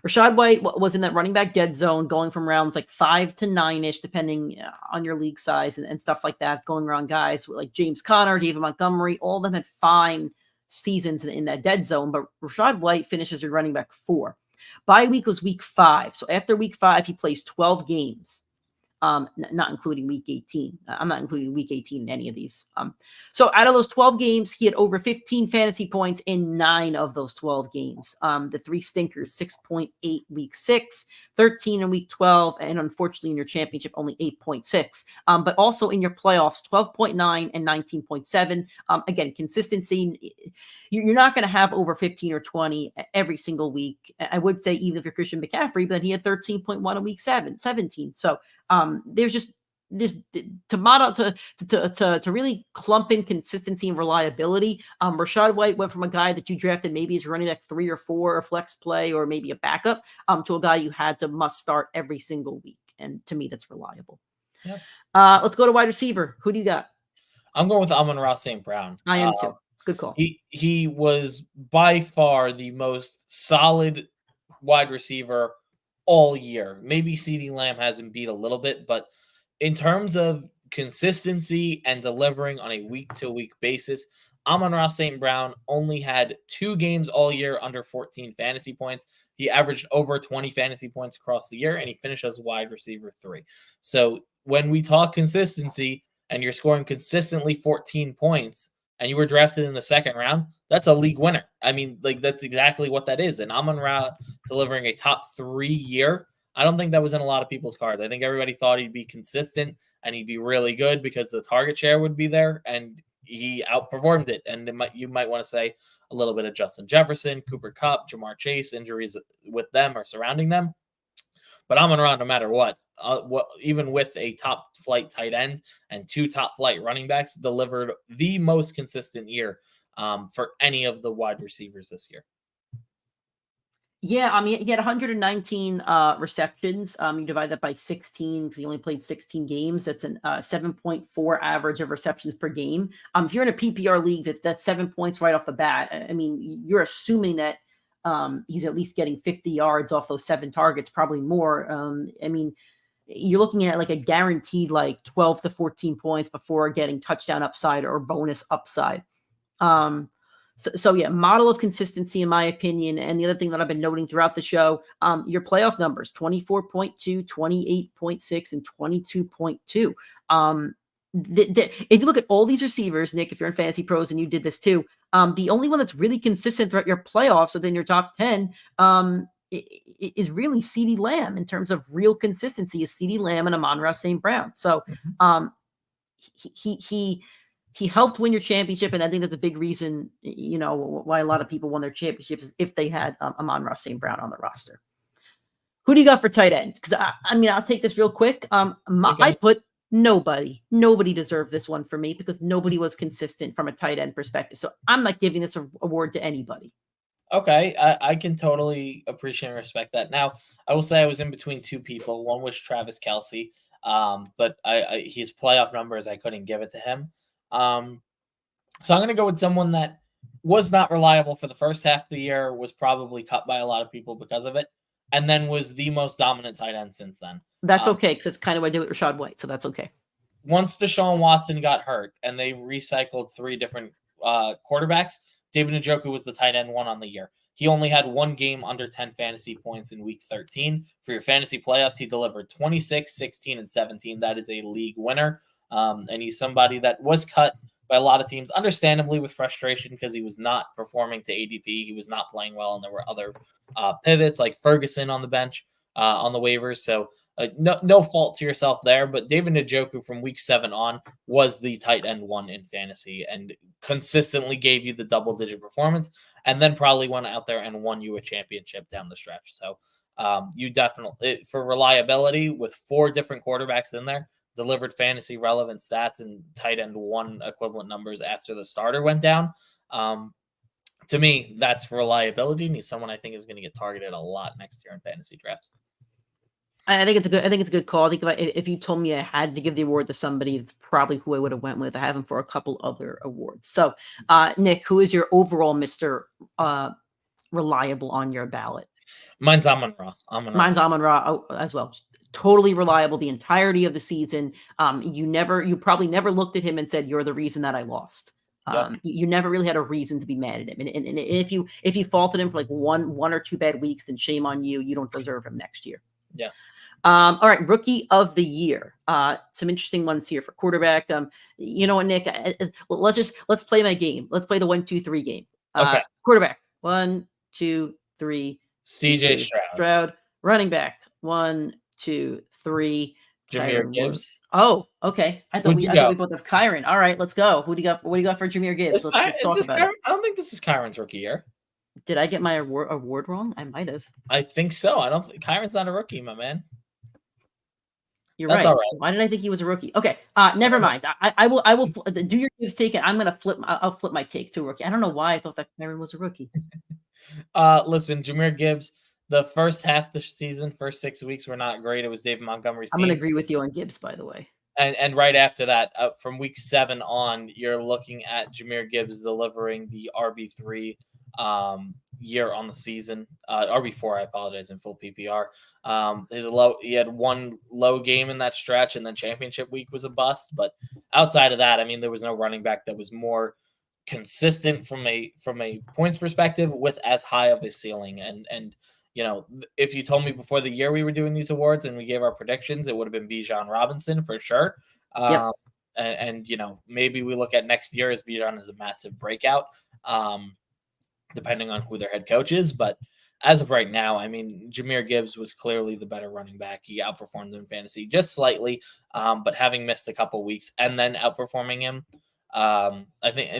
Rachaad White was in that running back dead zone, going from rounds like 5 to 9-ish, depending on your league size and stuff like that, going around guys like James Conner, David Montgomery. All of them had fine seasons in that dead zone, but Rachaad White finishes at running back 4. Bye week was week 5. So after week 5, he plays 12 games. Not including week 18. I'm not including week 18 in any of these. So out of those 12 games, he had over 15 fantasy points in 9 of those 12 games. The 3 stinkers, 6.8 week 6, 13 in week 12, and unfortunately in your championship, only 8.6. But also in your playoffs, 12.9 and 19.7. Again, consistency. You're not going to have over 15 or 20 every single week. I would say even if you're Christian McCaffrey, but he had 13.1 in week 17. So there's just this to model to really clump in consistency and reliability. Rachaad White went from a guy that you drafted maybe as running back 3 or 4 or flex play or maybe a backup to a guy you had to must start every single week. And to me, that's reliable. Yeah. Let's go to wide receiver. Who do you got? I'm going with Amon-Ra St. Brown. I am too. Good call. He was by far the most solid wide receiver all year. Maybe CeeDee Lamb has him beat a little bit, but in terms of consistency and delivering on a week-to-week basis, Amon-Ra St. Brown only had 2 games all year under 14 fantasy points. He averaged over 20 fantasy points across the year, and he finished as wide receiver 3. So when we talk consistency and you're scoring consistently 14 points and you were drafted in the 2nd round, that's a league winner. I mean, like that's exactly what that is. And Amon-Ra delivering a top 3 year, I don't think that was in a lot of people's cards. I think everybody thought he'd be consistent and he'd be really good because the target share would be there, and he outperformed it. And you might want to say a little bit of Justin Jefferson, Cooper Kupp, Jamar Chase, injuries with them or surrounding them. But Amon-Ra, no matter what, even with a top flight tight end and 2 top flight running backs, delivered the most consistent year for any of the wide receivers this year. Yeah, I mean, he had 119 receptions. You divide that by 16 because he only played 16 games. That's an 7.4 average of receptions per game. If you're in a PPR league, that's 7 points right off the bat. I mean, you're assuming that he's at least getting 50 yards off those 7 targets, probably more. I mean, you're looking at like a guaranteed like 12 to 14 points before getting touchdown upside or bonus upside. So yeah, model of consistency in my opinion. And the other thing that I've been noting throughout the show, your playoff numbers, 24.2, 28.6, and 22.2. If you look at all these receivers, Nick, if you're in Fantasy Pros and you did this too, the only one that's really consistent throughout your playoffs within your top 10 is really CeeDee Lamb in terms of real consistency is CeeDee Lamb and Amon-Ra St. Brown. So he helped win your championship, and I think that's a big reason, why a lot of people won their championships is if they had Amon-Ra St. Brown on the roster. Who do you got for tight end? Because I'll take this real quick. I put nobody. Nobody deserved this one for me because nobody was consistent from a tight end perspective. So I'm not giving this award to anybody. Okay, I can totally appreciate and respect that. Now, I will say I was in between two people. One was Travis Kelce, but his playoff numbers, I couldn't give it to him. So I'm going to go with someone that was not reliable for the first half of the year, was probably cut by a lot of people because of it, and then was the most dominant tight end since then. That's okay, because it's kind of what I did with Rashad White, so that's okay. Once Deshaun Watson got hurt and they recycled three different quarterbacks, David Njoku was the tight end one on the year. He only had one game under 10 fantasy points in week 13. For your fantasy playoffs, he delivered 26, 16, and 17. That is a league winner. And he's somebody that was cut by a lot of teams, understandably with frustration because he was not performing to ADP. He was not playing well, and there were other pivots like Ferguson on the bench, on the waivers. So no fault to yourself there, but David Njoku from week 7 on was the tight end one in fantasy and consistently gave you the double-digit performance, and then probably went out there and won you a championship down the stretch. So you definitely, for reliability, with 4 different quarterbacks in there, delivered fantasy relevant stats and tight end one equivalent numbers after the starter went down. To me, that's reliability, and he's someone I think is going to get targeted a lot next year in fantasy drafts. I think it's a good call. I think if you told me I had to give the award to somebody, it's probably who I would have went with. I have him for a couple other awards. So, Nick, who is your overall Mr. Reliable on your ballot? Mine's Amon-Ra. Mine's Amon-Ra as well. Totally reliable the entirety of the season. You probably never looked at him and said, "You're the reason that I lost." You never really had a reason to be mad at him. And if you faulted him for like one or two bad weeks, then shame on you. You don't deserve him next year. Yeah. All right, rookie of the year. Some interesting ones here for quarterback. You know what, Nick? Let's play my game. Let's play the 1, 2, 3 game. Okay. Quarterback 1, 2, 3. CJ Stroud. Running back 1, 2, 3. Jahmyr Gibbs. Oh, okay. I thought we both have Kyron. All right, let's go. What do you got for Jahmyr Gibbs? Let's talk about it. I don't think this is Kyron's rookie year. Did I get my award wrong? I might have. I think so. I don't think Kyron's not a rookie, my man. That's right. All right. Why did I think he was a rookie? Okay. Never mind. I will do your Gibbs take it. I'll flip my take to a rookie. I don't know why I thought that Kyron was a rookie. Listen, Jahmyr Gibbs, the first half of the season, first 6 weeks were not great. It was David Montgomery's team. I'm going to agree with you on Gibbs, by the way. And right after that, from week 7 on, you're looking at Jahmyr Gibbs delivering the RB3 year on the season. RB4, I apologize, in full PPR. He had one low game in that stretch, and then championship week was a bust. But outside of that, I mean, there was no running back that was more consistent from a points perspective with as high of a ceiling. And you know, if you told me before the year we were doing these awards and we gave our predictions, it would have been Bijan Robinson for sure. Yep. And you know, maybe we look at next year as Bijan as a massive breakout, depending on who their head coach is. But as of right now, I mean, Jahmyr Gibbs was clearly the better running back. He outperformed him in fantasy just slightly, but having missed a couple weeks and then outperforming him, I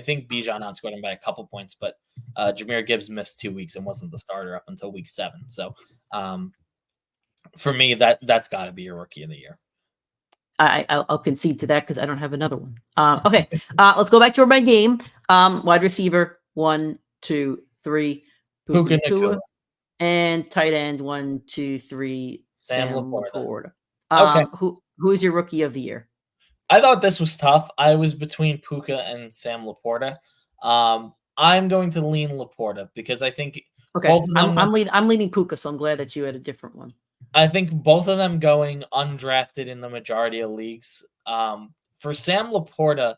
think Bijan outscored him by a couple points, but Jahmyr Gibbs missed 2 weeks and wasn't the starter up until week 7. So for me, that's got to be your rookie of the year. I'll concede to that because I don't have another one. Okay, let's go back to my game. Wide receiver 1, 2, 3. Puka Nacua. And tight end 1, 2, 3. Sam Laporta. Okay. Who is your rookie of the year? I thought this was tough. I was between Puka and Sam Laporta. I'm going to lean Laporta because I think both of them. I'm leaning Puka, so I'm glad that you had a different one. I think both of them going undrafted in the majority of leagues. For Sam Laporta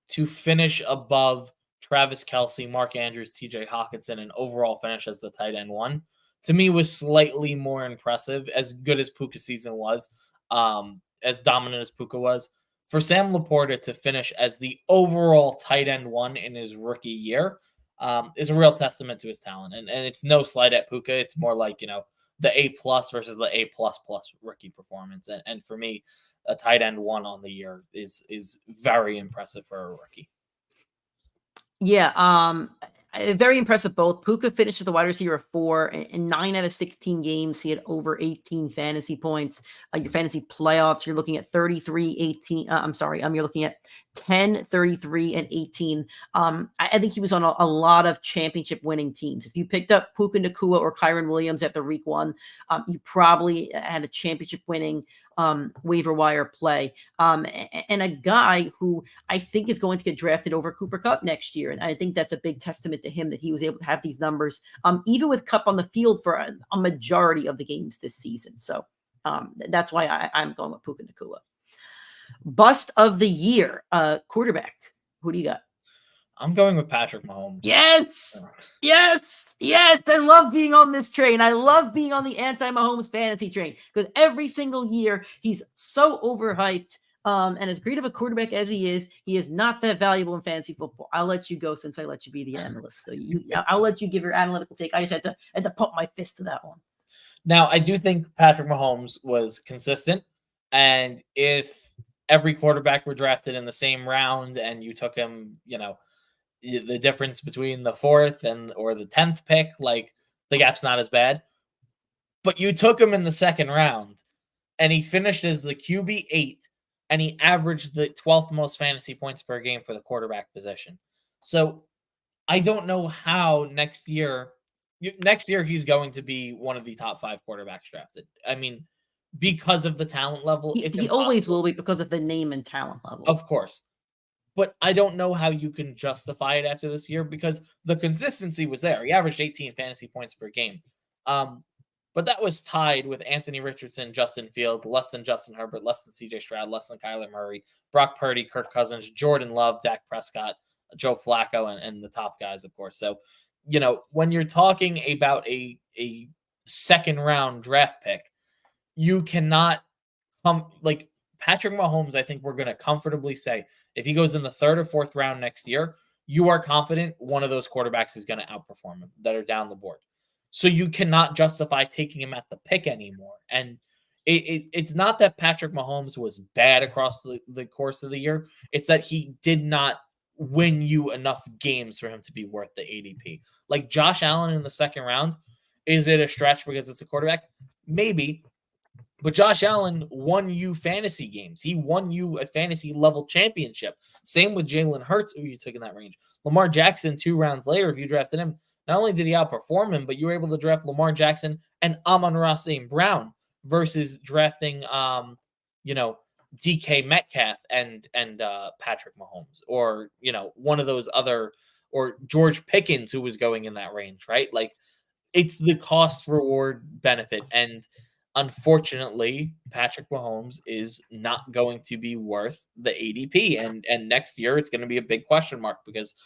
to finish above Travis Kelce, Mark Andrews, TJ Hawkinson, and overall finish as the tight end 1, to me was slightly more impressive. As good as Puka's season was, as dominant as Puka was, for Sam Laporta to finish as the overall tight end 1 in his rookie year is a real testament to his talent. And it's no slight at Puka. It's more like, you know, the A+ versus the A++ rookie performance. And for me, a tight end 1 on the year is very impressive for a rookie. Yeah. Very impressive both. Puka finished as the wide receiver 4 in 9 out of 16 games. He had over 18 fantasy points. Your fantasy playoffs, you're looking at 33, 18. You're looking at 10, 33, and 18. I think he was on a lot of championship winning teams. If you picked up Puka Nacua or Kyron Williams after week 1, you probably had a championship winning waiver wire play. And a guy who I think is going to get drafted over Cooper Kupp next year. And I think that's a big testament to him that he was able to have these numbers, even with Kupp on the field for a majority of the games this season. So that's why I'm going with Puka Nacua. Bust of the year, quarterback. Who do you got? I'm going with Patrick Mahomes. Yes. I love being on this train. I love being on the anti-Mahomes fantasy train because every single year he's so overhyped. And as great of a quarterback as he is not that valuable in fantasy football. I'll let you go since I let you be the analyst. So I'll let you give your analytical take. I just had to pump my fist to that one. Now, I do think Patrick Mahomes was consistent. And if every quarterback were drafted in the same round and you took him, the difference between the 4th or the 10th pick, like the gap's not as bad. But you took him in the 2nd round and he finished as the QB 8 and he averaged the 12th most fantasy points per game for the quarterback position. So I don't know how next year he's going to be one of the top 5 quarterbacks drafted. I mean, because of the talent level. He always will be because of the name and talent level. Of course. But I don't know how you can justify it after this year because the consistency was there. He averaged 18 fantasy points per game. But that was tied with Anthony Richardson, Justin Fields, less than Justin Herbert, less than CJ Stroud, less than Kyler Murray, Brock Purdy, Kirk Cousins, Jordan Love, Dak Prescott, Joe Flacco, and the top guys, of course. So, when you're talking about a 2nd round draft pick, you cannot Patrick Mahomes, I think we're going to comfortably say, if he goes in the 3rd or 4th round next year, you are confident one of those quarterbacks is going to outperform him that are down the board. So you cannot justify taking him at the pick anymore. And it's not that Patrick Mahomes was bad across the course of the year. It's that he did not win you enough games for him to be worth the ADP. Like Josh Allen in the 2nd round, is it a stretch because it's a quarterback? Maybe. But Josh Allen won you fantasy games. He won you a fantasy level championship. Same with Jalen Hurts, who you took in that range. Lamar Jackson, 2 rounds later, if you drafted him, not only did he outperform him, but you were able to draft Lamar Jackson and Amon-Ra St. Brown versus drafting, DK Metcalf and Patrick Mahomes, or one of those other, or George Pickens, who was going in that range, right? Like, it's the cost reward benefit, and unfortunately, Patrick Mahomes is not going to be worth the ADP. And next year, it's going to be a big question mark because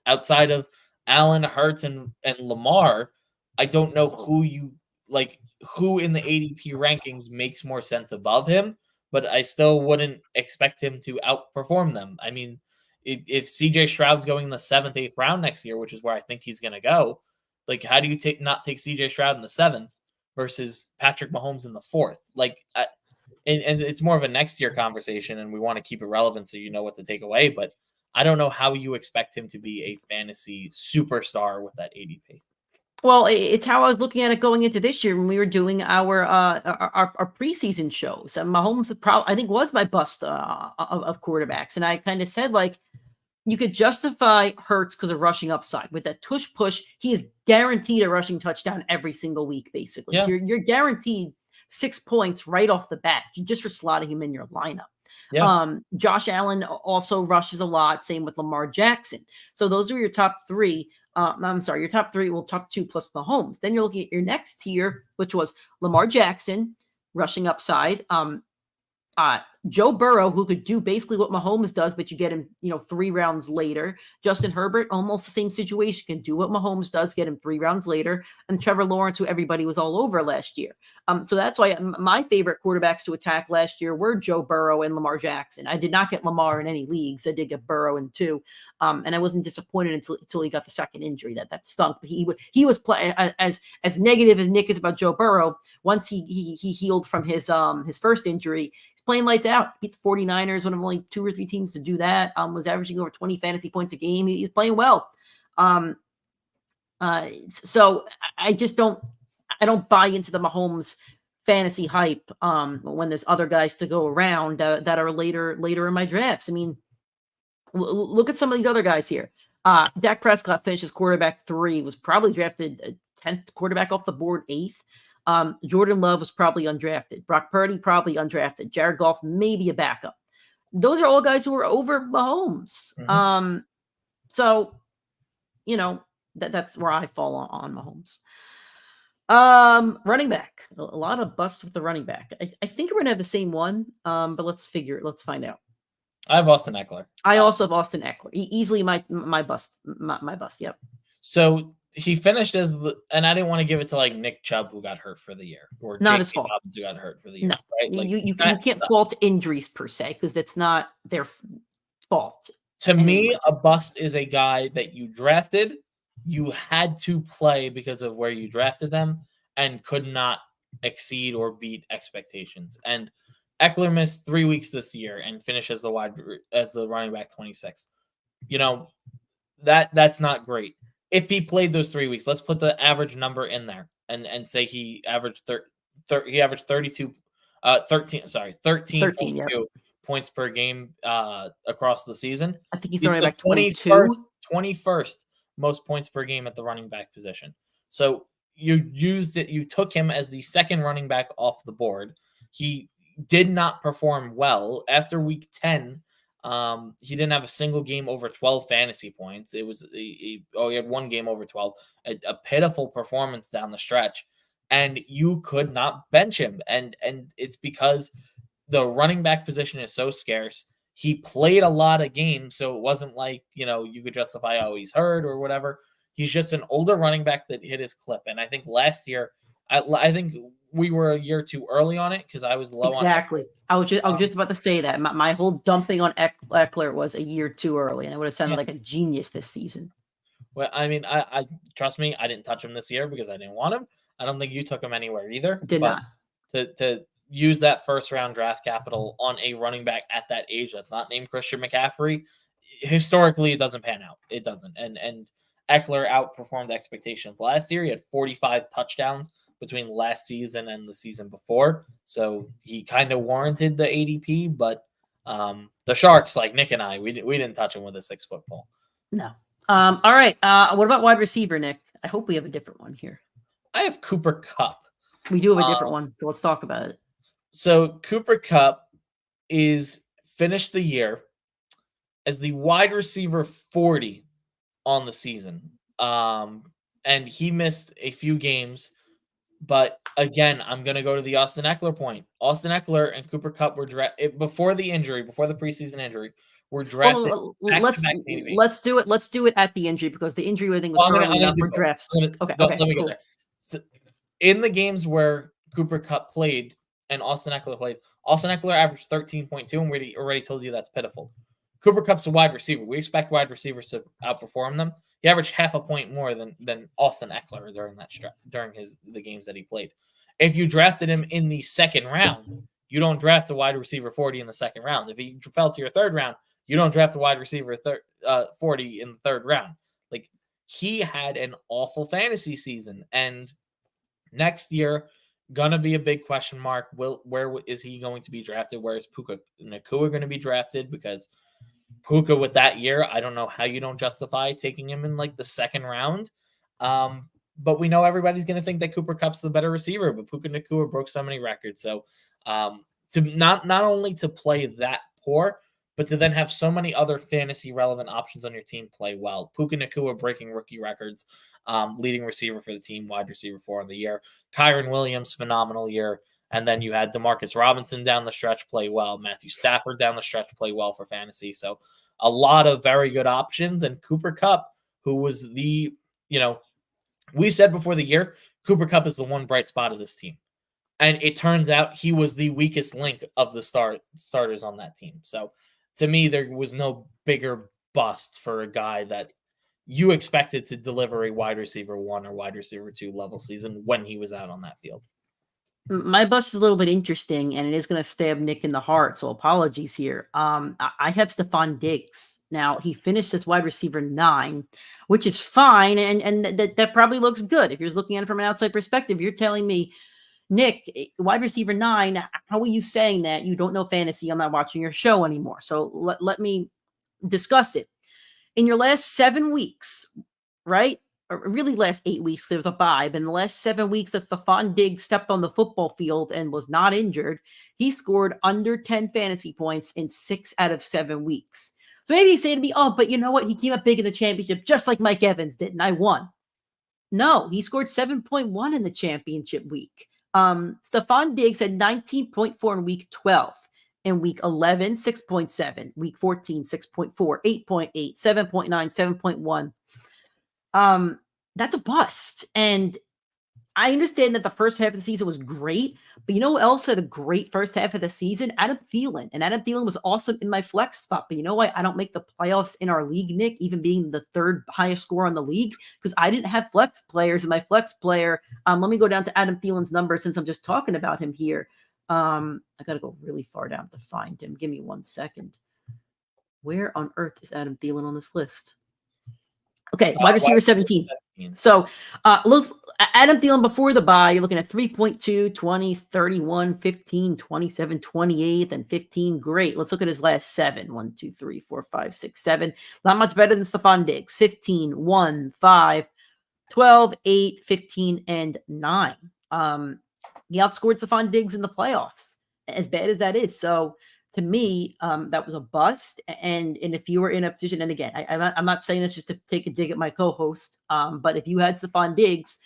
outside of Allen, Hurts, and Lamar, I don't know who in the ADP rankings makes more sense above him, but I still wouldn't expect him to outperform them. I mean, if CJ Stroud's going in the 7th, 8th round next year, which is where I think he's going to go, like, how do you not take CJ Stroud in the 7th? Versus Patrick Mahomes in the 4th. And it's more of a next year conversation, and we want to keep it relevant so you know what to take away. But I don't know how you expect him to be a fantasy superstar with that ADP. Well, it's how I was looking at it going into this year when we were doing our preseason shows. And Mahomes, I think, was my bust of quarterbacks. And I kind of said, you could justify Hurts because of rushing upside. With that tush push, he is guaranteed a rushing touchdown every single week, basically. Yeah. So you're guaranteed 6 points right off the bat just for slotting him in your lineup. Yeah. Josh Allen also rushes a lot. Same with Lamar Jackson. So those are your top 3. Your top 3, well, top 2 plus Mahomes. Then you're looking at your next tier, which was Lamar Jackson, rushing upside. Joe Burrow, who could do basically what Mahomes does, but you get him, 3 rounds later. Justin Herbert, almost the same situation, can do what Mahomes does, get him 3 rounds later. And Trevor Lawrence, who everybody was all over last year. So that's why my favorite quarterbacks to attack last year were Joe Burrow and Lamar Jackson. I did not get Lamar in any leagues. I did get Burrow in 2. And I wasn't disappointed until he got the 2nd injury. That stunk. But he was playing as negative as Nick is about Joe Burrow. Once he healed from his 1st injury, playing lights out. Beat the 49ers, one of only 2 or 3 teams to do that. Was averaging over 20 fantasy points a game. He's playing well. So I just don't buy into the Mahomes fantasy hype when there's other guys to go around that are later in my drafts. I mean, look at some of these other guys here. Dak Prescott finishes quarterback 3, was probably drafted 10th quarterback off the board, 8th. Jordan Love was probably undrafted. Brock Purdy probably undrafted. Jared Goff maybe a backup. Those are all guys who are over Mahomes. Mm-hmm. So that's where I fall on Mahomes. Running back, a lot of busts with the running back. I think we're gonna have the same one. But let's find out. I have Austin Eckler. I also have Austin Eckler. Easily my bust. My bust. Yep. So he finished and I didn't want to give it to like Nick Chubb, who got hurt for the year, or not his fault. Dobbins, who got hurt for the year. No, right? Like, you can't fault injuries per se, because that's not their fault. To me, a bust is a guy that you drafted, you had to play because of where you drafted them, and could not exceed or beat expectations. And Eckler missed 3 weeks this year and finished as the running back 26th. That's not great. If he played those 3 weeks, let's put the average number in there and say he averaged 13 yep. points per game across the season. I think he's running back 21st most points per game at the running back position. So you took him as the second running back off the board. He did not perform well after week 10. He didn't have a single game over 12 fantasy points. It was he had one game over 12, a pitiful performance down the stretch, and you could not bench him. And it's because the running back position is so scarce. He played a lot of games, so it wasn't like, you could justify, he's hurt or whatever. He's just an older running back that hit his clip. And I think last year, I think we were a year too early on it because I was low exactly. on Exactly. I was just about to say that. My whole dumping on Eckler was a year too early, and it would have sounded like a genius this season. Well, I mean, I trust me, I didn't touch him this year because I didn't want him. I don't think you took him anywhere either. Did not. To use that first round draft capital on a running back at that age that's not named Christian McCaffrey, historically it doesn't pan out. It doesn't. And Eckler outperformed expectations last year. He had 45 touchdowns between last season and the season before, so he kind of warranted the ADP. But the Sharks, like Nick and I, we didn't touch him with a 6-foot pole. No. All right. What about wide receiver, Nick? I hope we have a different one here. I have Cooper Kupp. We do have a different one, so let's talk about it. So Cooper Kupp is finished the year as the wide receiver 40 on the season. And he missed a few games. But again, I'm going to go to the Austin Eckler point. Austin Eckler and Cooper Kupp were drafted before the preseason injury, were drafted. Let's do it. Let's do it at the injury, because the injury, I think, was early enough for drafts. Okay. Let me go there. So, in the games where Cooper Kupp played and Austin Eckler played, Austin Eckler averaged 13.2, and we already told you that's pitiful. Cooper Kupp's a wide receiver. We expect wide receivers to outperform them. He averaged half a point more than Austin Eckler during the games that he played. If you drafted him in the second round, you don't draft a wide receiver 40 in the second round. If he fell to your third round, you don't draft a wide receiver 40 in the third round. Like, he had an awful fantasy season, and next year gonna be a big question mark. Where is he going to be drafted? Where is Puka Nacua going to be drafted? Because Puka, with that year, I don't know how you don't justify taking him in like the second round. But we know everybody's going to think that Cooper Kupp's the better receiver, but Puka Nacua broke so many records. So to not only to play that poor, but to then have so many other fantasy relevant options on your team play well. Puka Nacua breaking rookie records, leading receiver for the team, wide receiver 4 on the year. Kyron Williams, phenomenal year. And then you had Demarcus Robinson down the stretch play well. Matthew Stafford down the stretch play well for fantasy. So a lot of very good options. And Cooper Kupp, who was we said before the year, Cooper Kupp is the one bright spot of this team. And it turns out he was the weakest link of the starters on that team. So to me, there was no bigger bust for a guy that you expected to deliver a wide receiver 1 or wide receiver 2 level season when he was out on that field. My bust is a little bit interesting, and it is going to stab Nick in the heart. So apologies here. I have Stephon Diggs. Now he finished as wide receiver 9, which is fine, and that probably looks good if you're looking at it from an outside perspective. You're telling me, Nick, wide receiver 9. How are you saying that? You don't know fantasy. I'm not watching your show anymore. So let me discuss it. In your last 7 weeks, right? Or really last 8 weeks, there was a bye, but in the last 7 weeks that Stephon Diggs stepped on the football field and was not injured, he scored under 10 fantasy points in 6 out of 7 weeks. So maybe you say to me, oh, but you know what? He came up big in the championship, just like Mike Evans did, and I won. No, he scored 7.1 in the championship week. Stephon Diggs had 19.4 in week 12. In week 11, 6.7. Week 14, 6.4, 8.8, 7.9, 7.1. That's a bust. And I understand that the first half of the season was great, but you know who else had a great first half of the season? Adam Thielen. And Adam Thielen was also in my flex spot. But you know why I don't make the playoffs in our league, Nick, even being the third highest score on the league? Because I didn't have flex players, and my flex player, let me go down to Adam Thielen's number since I'm just talking about him here. I got to go really far down to find him. Give me 1 second. Where on earth is Adam Thielen on this list? Okay, wide receiver 17. So look, Adam Thielen before the bye, you're looking at 3.2, 20s, 31, 15, 27, 28, and 15. Great. Let's look at his last 7. 1, 2, 3, 4, 5, 6, 7. Not much better than Stephon Diggs. 15, 1, 5, 12, 8, 15, and 9. He outscored Stephon Diggs in the playoffs, as bad as that is. So to me, that was a bust. And if you were in a position, and again, I'm not saying this just to take a dig at my co-host, but if you had Stephon Diggs,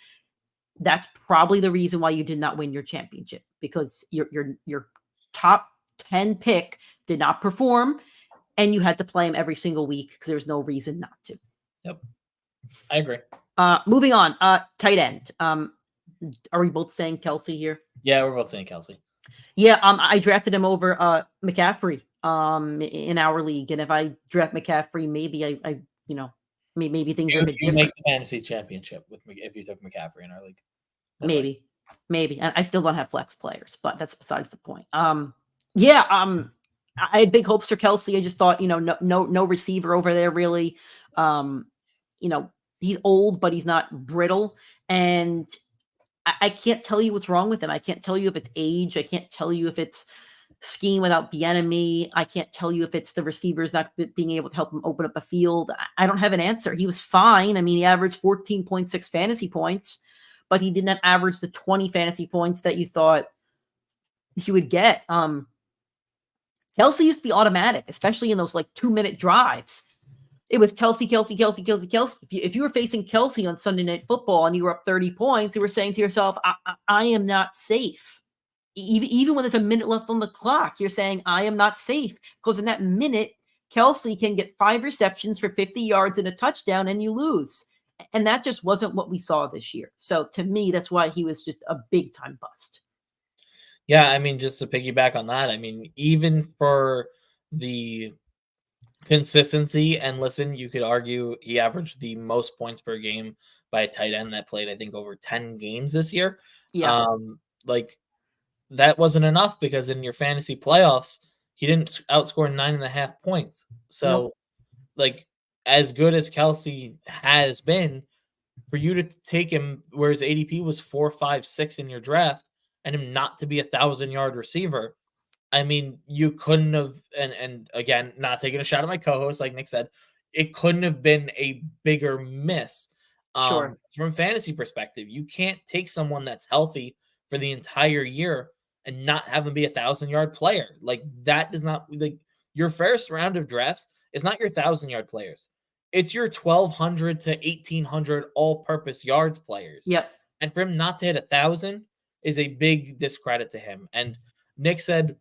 that's probably the reason why you did not win your championship, because your top 10 pick did not perform, and you had to play him every single week because there's no reason not to. Yep, I agree. Moving on, tight end. Are we both saying Kelsey here? Yeah, we're both saying Kelsey. Yeah, I drafted him over McCaffrey in our league, and if I draft McCaffrey, maybe I maybe things are a bit different. You make the fantasy championship if you took McCaffrey in our league. Maybe, and I still don't have flex players, but that's besides the point. I had big hopes for Kelsey. I just thought, no receiver over there really. He's old, but he's not brittle, and I can't tell you what's wrong with him. I can't tell you if it's age. I can't tell you if it's scheme without Bieniemy. I can't tell you if it's the receivers not being able to help him open up a field. I don't have an answer. He was fine. I mean, he averaged 14.6 fantasy points, but he did not average the 20 fantasy points that you thought he would get. Kelsey used to be automatic, especially in those 2-minute drives. It was Kelsey. If you were facing Kelsey on Sunday Night Football and you were up 30 points, you were saying to yourself, I am not safe. Even when there's a minute left on the clock, you're saying, I am not safe. Because in that minute, Kelsey can get 5 receptions for 50 yards and a touchdown, and you lose. And that just wasn't what we saw this year. So to me, that's why he was just a big-time bust. Yeah, I mean, just to piggyback on that, I mean, even for the consistency, and listen, you could argue he averaged the most points per game by a tight end that played, I think, over 10 games this year. Yeah. That wasn't enough, because in your fantasy playoffs, he didn't outscore 9.5 points. So, as good as Kelsey has been, for you to take him where his ADP was 4, 5, 6 in your draft, and him not to be 1,000-yard receiver, I mean, you couldn't have, and again, not taking a shot at my co-host, like Nick said, it couldn't have been a bigger miss. Sure. From a fantasy perspective, you can't take someone that's healthy for the entire year and not have them be 1,000-yard player. That does not, your first round of drafts is not your 1,000-yard players. It's your 1,200 to 1,800 all-purpose yards players. Yep. And for him not to hit 1,000 is a big discredit to him. And Nick said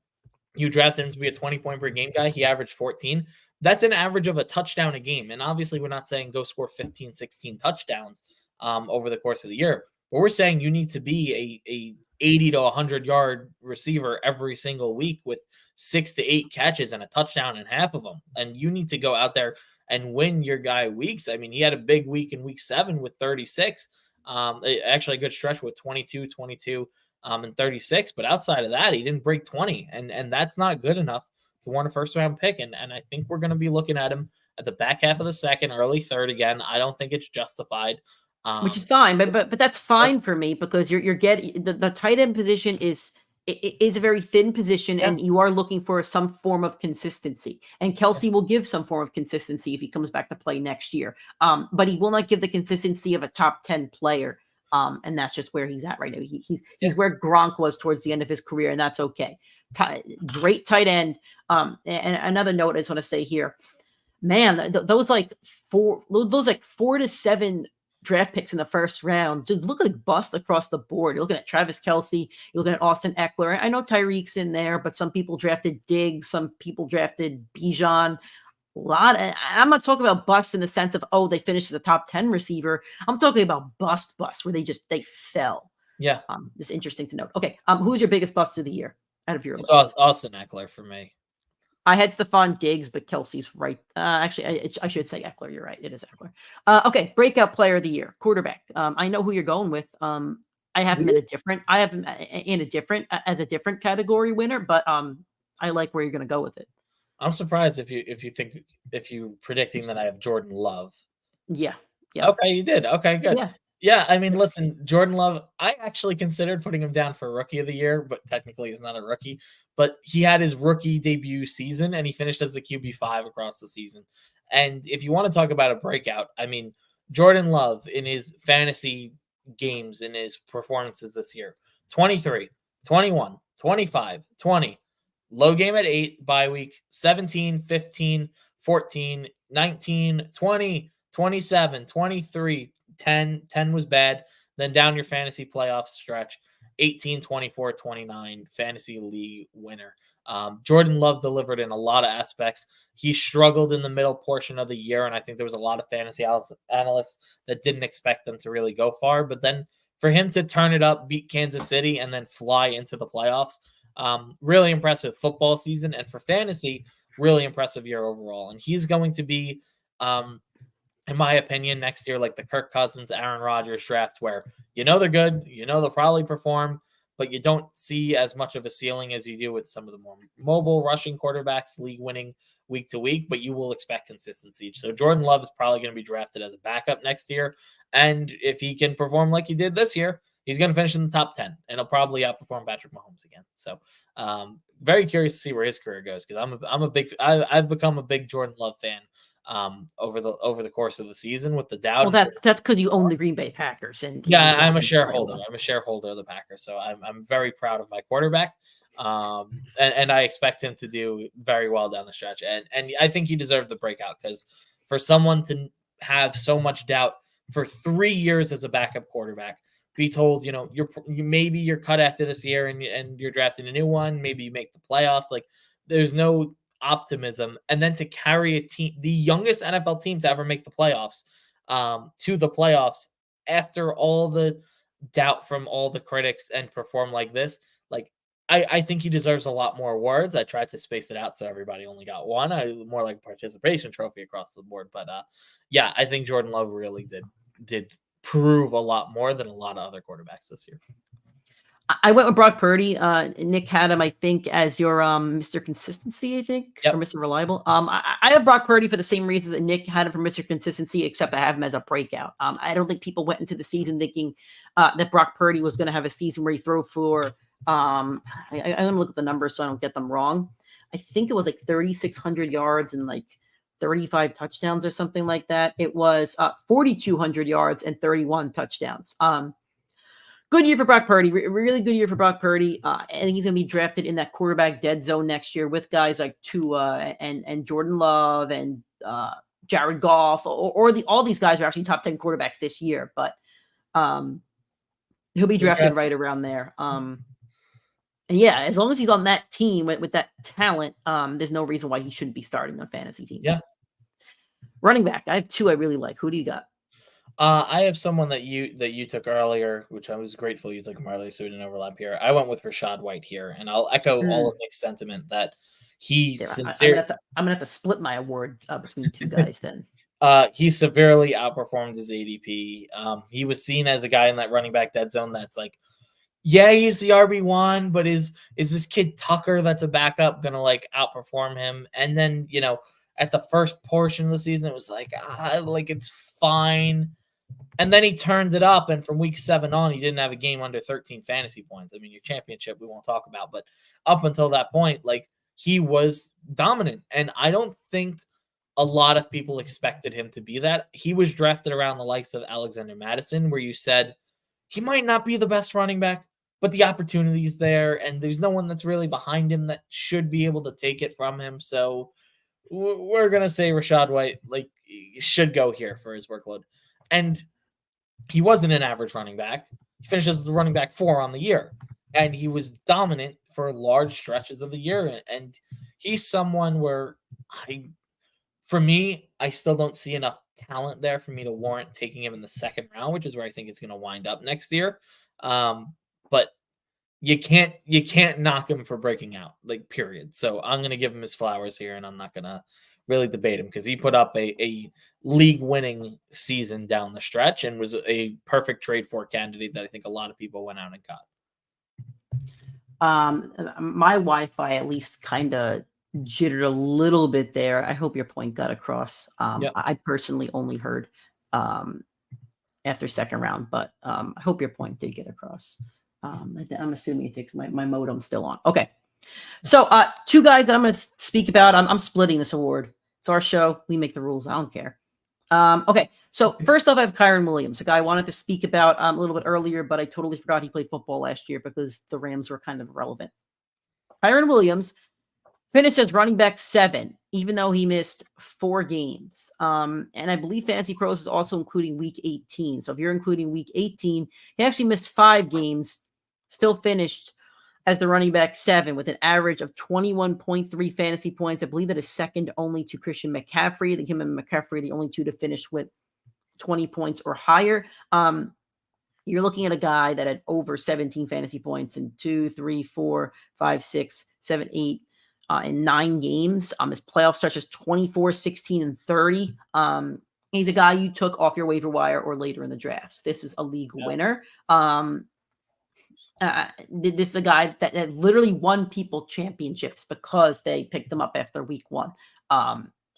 you drafted him to be a 20-point per game guy. He averaged 14. That's an average of a touchdown a game. And obviously, we're not saying go score 15, 16 touchdowns over the course of the year. But we're saying you need to be a 80 to 100-yard receiver every single week with 6 to 8 catches and a touchdown in half of them. And you need to go out there and win your guy weeks. I mean, he had a big week in week 7 with 36. Actually, a good stretch with 22. and 36. But outside of that, he didn't break 20, and that's not good enough to warrant a first-round pick. And I think we're going to be looking at him at the back half of the second, early third again. I don't think it's justified. Which is fine, but that's fine for me because you're getting the tight end position is a very thin position, and you are looking for some form of consistency. And Kelsey will give some form of consistency if he comes back to play next year. But he will not give the consistency of a top 10 player. And that's just where he's at right now. He's where Gronk was towards the end of his career, and that's okay. Great tight end. And another note I just want to say here, man, those 4 to 7 draft picks in the first round just look like bust across the board. You're looking at Travis Kelce, you're looking at Austin Eckler. I know Tyreek's in there, but some people drafted Diggs, some people drafted Bijan. I'm not talking about bust in the sense of, they finished as a top 10 receiver. I'm talking about bust where they fell. Yeah. Just interesting to note. Okay. Who's your biggest bust of the year out of your list? Austin Eckler for me. I had Stephon Diggs, but Kelsey's right. Actually, I should say Eckler. You're right. It is Eckler. Okay. Breakout player of the year, quarterback. I know who you're going with. I have him as a different category winner, but I like where you're going to go with it. I'm surprised if you're predicting that I have Jordan Love. Yeah. Okay, you did. Okay, good. Yeah. I mean, listen, Jordan Love, I actually considered putting him down for rookie of the year, but technically he's not a rookie. But he had his rookie debut season, and he finished as the QB5 across the season. And if you want to talk about a breakout, I mean, Jordan Love in his fantasy games, in his performances this year, 23, 21, 25, 20, low game at 8, bye week, 17, 15, 14, 19, 20, 27, 23, 10 was bad. Then down your fantasy playoff stretch, 18, 24, 29, fantasy league winner. Jordan Love delivered in a lot of aspects. He struggled in the middle portion of the year, and I think there was a lot of fantasy analysts that didn't expect them to really go far. But then for him to turn it up, beat Kansas City, and then fly into the playoffs, really impressive football season. And for fantasy, really impressive year overall. And he's going to be, in my opinion, next year, like the Kirk Cousins, Aaron Rodgers draft, where they're good, they'll probably perform, but you don't see as much of a ceiling as you do with some of the more mobile rushing quarterbacks, league winning week to week, but you will expect consistency. So Jordan Love is probably going to be drafted as a backup next year. And if he can perform like he did this year, he's going to finish in the top 10, and he'll probably outperform Patrick Mahomes again. So very curious to see where his career goes, because I've become a big Jordan Love fan over the course of the season with the Dowd. Well, that's because you own the Green Bay Packers, and I'm a shareholder. I'm a shareholder of the Packers, so I'm very proud of my quarterback, and I expect him to do very well down the stretch. And I think he deserved the breakout, because for someone to have so much doubt for 3 years as a backup quarterback, be told you're cut after this year and you're drafting a new one, maybe you make the playoffs, like there's no optimism, and then to carry a team, the youngest NFL team to ever make the playoffs, to the playoffs after all the doubt from all the critics and perform like this, like I think he deserves a lot more awards. I tried to space it out so everybody only got one, more like a participation trophy across the board. But I think Jordan Love really did prove a lot more than a lot of other quarterbacks this year. I went with Brock Purdy. Nick had him, I think, as your Mr. Consistency, I think, or Mr. Reliable. I have Brock Purdy for the same reasons that Nick had him for Mr. Consistency, except I have him as a breakout. I don't think people went into the season thinking that Brock Purdy was going to have a season where he threw for, I'm going to look at the numbers so I don't get them wrong. I think it was like 3,600 yards and like 35 touchdowns or something like that. It was 4,200 yards and 31 touchdowns. Good year for Brock Purdy. Really good year for Brock Purdy. I think he's going to be drafted in that quarterback dead zone next year with guys like Tua and Jordan Love and Jared Goff, or all these guys are actually top 10 quarterbacks this year. But he'll be drafted right around there. And yeah, as long as he's on that team with that talent, there's no reason why he shouldn't be starting on fantasy teams. Yeah. Running back, I have two I really like. Who do you got? I have someone that you took earlier, which I was grateful you took him earlier, so we didn't overlap here. I went with Rachaad White here, and I'll echo all of Nick's sentiment that I'm gonna have to split my award between two guys then. He severely outperformed his ADP. He was seen as a guy in that running back dead zone that's like, yeah, he's the RB1, but is this kid Tucker that's a backup gonna like outperform him? And then, at the first portion of the season, it was like, it's fine. And then he turned it up, and from week 7 on, he didn't have a game under 13 fantasy points. I mean, your championship we won't talk about, but up until that point, he was dominant. And I don't think a lot of people expected him to be that. He was drafted around the likes of Alexander Madison, where you said he might not be the best running back, but the opportunity's there, and there's no one that's really behind him that should be able to take it from him. So we're going to say Rachaad White should go here for his workload. And he wasn't an average running back. He finished as the running back 4 on the year, and he was dominant for large stretches of the year. And he's someone where I still don't see enough talent there for me to warrant taking him in the 2nd round, which is where I think it's going to wind up next year. But you can't knock him for breaking out, period. So I'm going to give him his flowers here, and I'm not going to really debate him because he put up a league-winning season down the stretch and was a perfect trade for candidate that I think a lot of people went out and got. My Wi-Fi at least kind of jittered a little bit there. I hope your point got across. Yep. I personally only heard after 2nd round, but I hope your point did get across. I'm assuming it takes my modem still on. Okay. So 2 guys that I'm going to speak about. I'm splitting this award. It's our show. We make the rules. I don't care. Okay. So first off, I have Kyren Williams, a guy I wanted to speak about a little bit earlier, but I totally forgot he played football last year because the Rams were kind of irrelevant. Kyren Williams finished as running back 7, even though he missed 4 games. And I believe Fantasy Pros is also including week 18. So if you're including week 18, he actually missed 5 games, still finished as the running back 7 with an average of 21.3 fantasy points. I believe that is second only to Christian McCaffrey. Him and McCaffrey are the only 2 to finish with 20 points or higher. You're looking at a guy that had over 17 fantasy points in 2, 3, 4, 5, 6, 7, 8, in 9 games. His playoff stretch is 24, 16, and 30. He's a guy you took off your waiver wire or later in the drafts. This is a league winner. This is a guy that literally won people championships because they picked him up after week 1.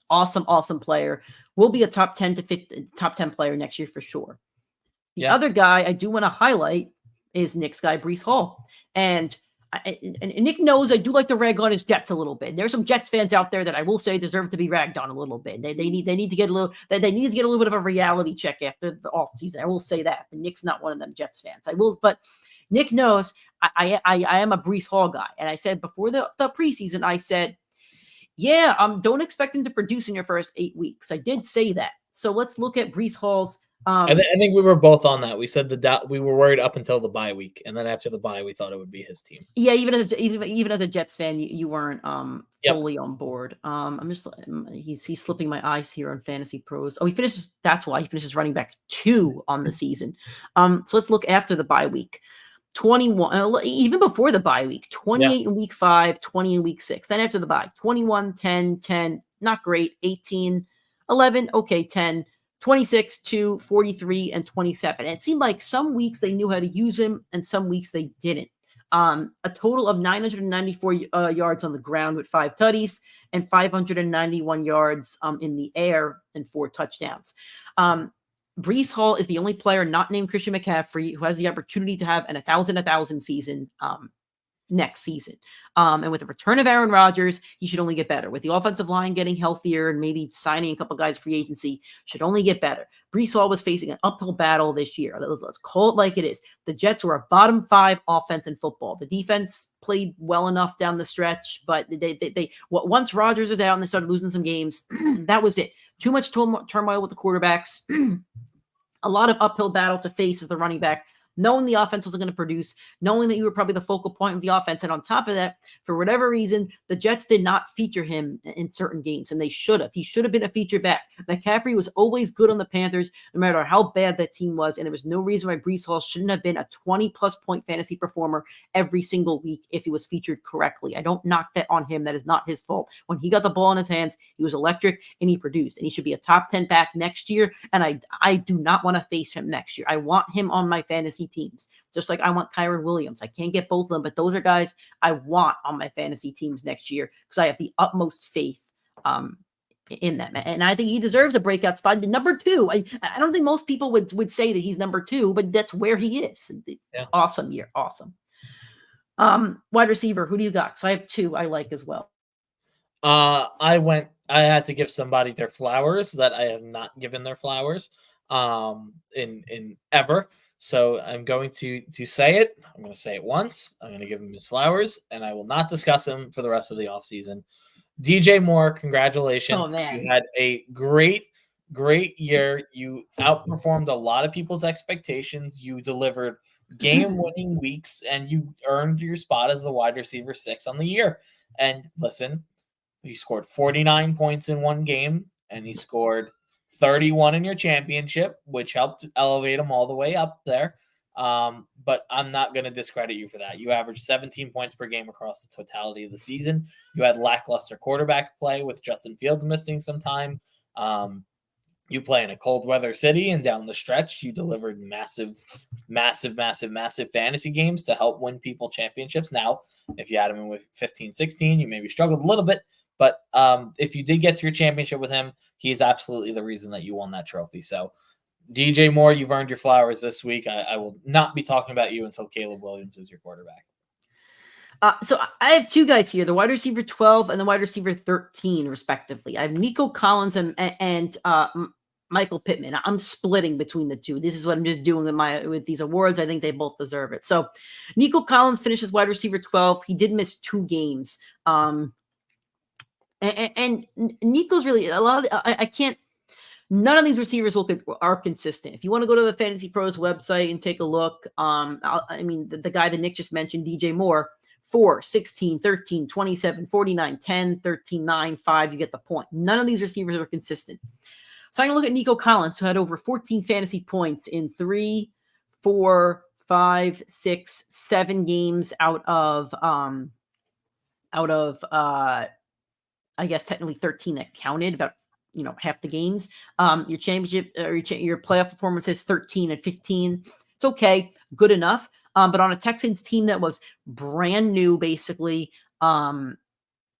Awesome player. Will be a top 10 player next year for sure. The other guy I do want to highlight is Nick's guy, Breece Hall. And Nick knows I do like to rag on his Jets a little bit. There's some Jets fans out there that I will say deserve to be ragged on a little bit. They need to get a little bit of a reality check after the offseason. I will say that. And Nick's not one of them Jets fans. But Nick knows I am a Breece Hall guy. And I said before the preseason, I said, don't expect him to produce in your first 8 weeks. I did say that. So let's look at Breece Hall's. I think we were both on that. We said we were worried up until the bye week, and then after the bye, we thought it would be his team. Yeah, even as a Jets fan, you weren't fully on board. He's slipping my eyes here on Fantasy Pros. Oh, he finishes. That's why he finishes running back 2 on the season. So let's look after the bye week. 21, even before the bye week, 28 in week 5, 20 in week 6. Then after the bye, 21, 10, 10, not great, 18, 11, okay, 10, 26, 2, 43, and 27. And it seemed like some weeks they knew how to use him and some weeks they didn't. A total of 994 yards on the ground with 5 tutties and 591 yards in the air and 4 touchdowns. Breece Hall is the only player not named Christian McCaffrey who has the opportunity to have an 1,000 season next season. And with the return of Aaron Rodgers, he should only get better. With the offensive line getting healthier and maybe signing a couple guys free agency, should only get better. Breece Hall was facing an uphill battle this year. Let's call it like it is. The Jets were a bottom 5 offense in football. The defense played well enough down the stretch, but once Rodgers was out and they started losing some games, that was it. Too much turmoil with the quarterbacks. A lot of uphill battle to face as the running back, knowing the offense wasn't going to produce, knowing that you were probably the focal point of the offense. And on top of that, for whatever reason, the Jets did not feature him in certain games, and they should have. He should have been a feature back. McCaffrey was always good on the Panthers, no matter how bad that team was, and there was no reason why Breece Hall shouldn't have been a 20-plus point fantasy performer every single week if he was featured correctly. I don't knock that on him. That is not his fault. When he got the ball in his hands, he was electric, and he produced, and he should be a top 10 back next year, and I do not want to face him next year. I want him on my fantasy teams. Just like I want Kyron Williams. I can't get both of them, but those are guys I want on my fantasy teams next year because I have the utmost faith in them. And I think he deserves a breakout spot. Number 2. I don't think most people would say that he's number 2, but that's where he is. Yeah. Awesome year. Awesome. Wide receiver, who do you got? Because I have 2 I like as well. I had to give somebody their flowers that I have not given their flowers in ever. So I'm going to say it. I'm going to say it once. I'm going to give him his flowers, and I will not discuss him for the rest of the offseason. DJ Moore, congratulations. Oh, man. You had a great year. You outperformed a lot of people's expectations. You delivered game-winning weeks, and you earned your spot as the wide receiver 6 on the year. And listen, he scored 49 points in one game, and he scored 31 in your championship, which helped elevate him all the way up there. But I'm not going to discredit you for that. You averaged 17 points per game across the totality of the season. You had lackluster quarterback play with Justin Fields missing some time. You play in a cold weather city, and down the stretch, you delivered massive fantasy games to help win people championships. Now, if you had him in with 15, 16, you maybe struggled a little bit. But if you did get to your championship with him, he's absolutely the reason that you won that trophy. So, DJ Moore, you've earned your flowers this week. I will not be talking about you until Caleb Williams is your quarterback. So I have 2 guys here, the wide receiver 12 and the wide receiver 13, respectively. I have Nico Collins and Michael Pittman. I'm splitting between the 2. This is what I'm just doing with these awards. I think they both deserve it. So Nico Collins finishes wide receiver 12. He did miss 2 games. And Nico's really a lot of I can't. None of these receivers are consistent. If you want to go to the Fantasy Pros website and take a look, the guy that Nick just mentioned, DJ Moore, 4, 16, 13, 27, 49, 10, 13, 9, 5. You get the point. None of these receivers are consistent. So I'm going to look at Nico Collins, who had over 14 fantasy points in 3, 4, 5, 6, 7 games out of I guess technically 13 that counted, about half the games. Your championship or your playoff performance is 13 and 15. It's okay, good enough. But on a Texans team that was brand new, basically,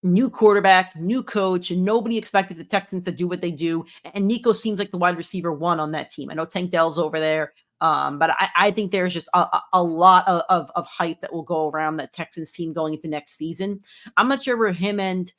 new quarterback, new coach, and nobody expected the Texans to do what they do. And Nico seems like the wide receiver 1 on that team. I know Tank Dell's over there. But I think there's just a lot of hype that will go around that Texans team going into next season. I'm not sure where him and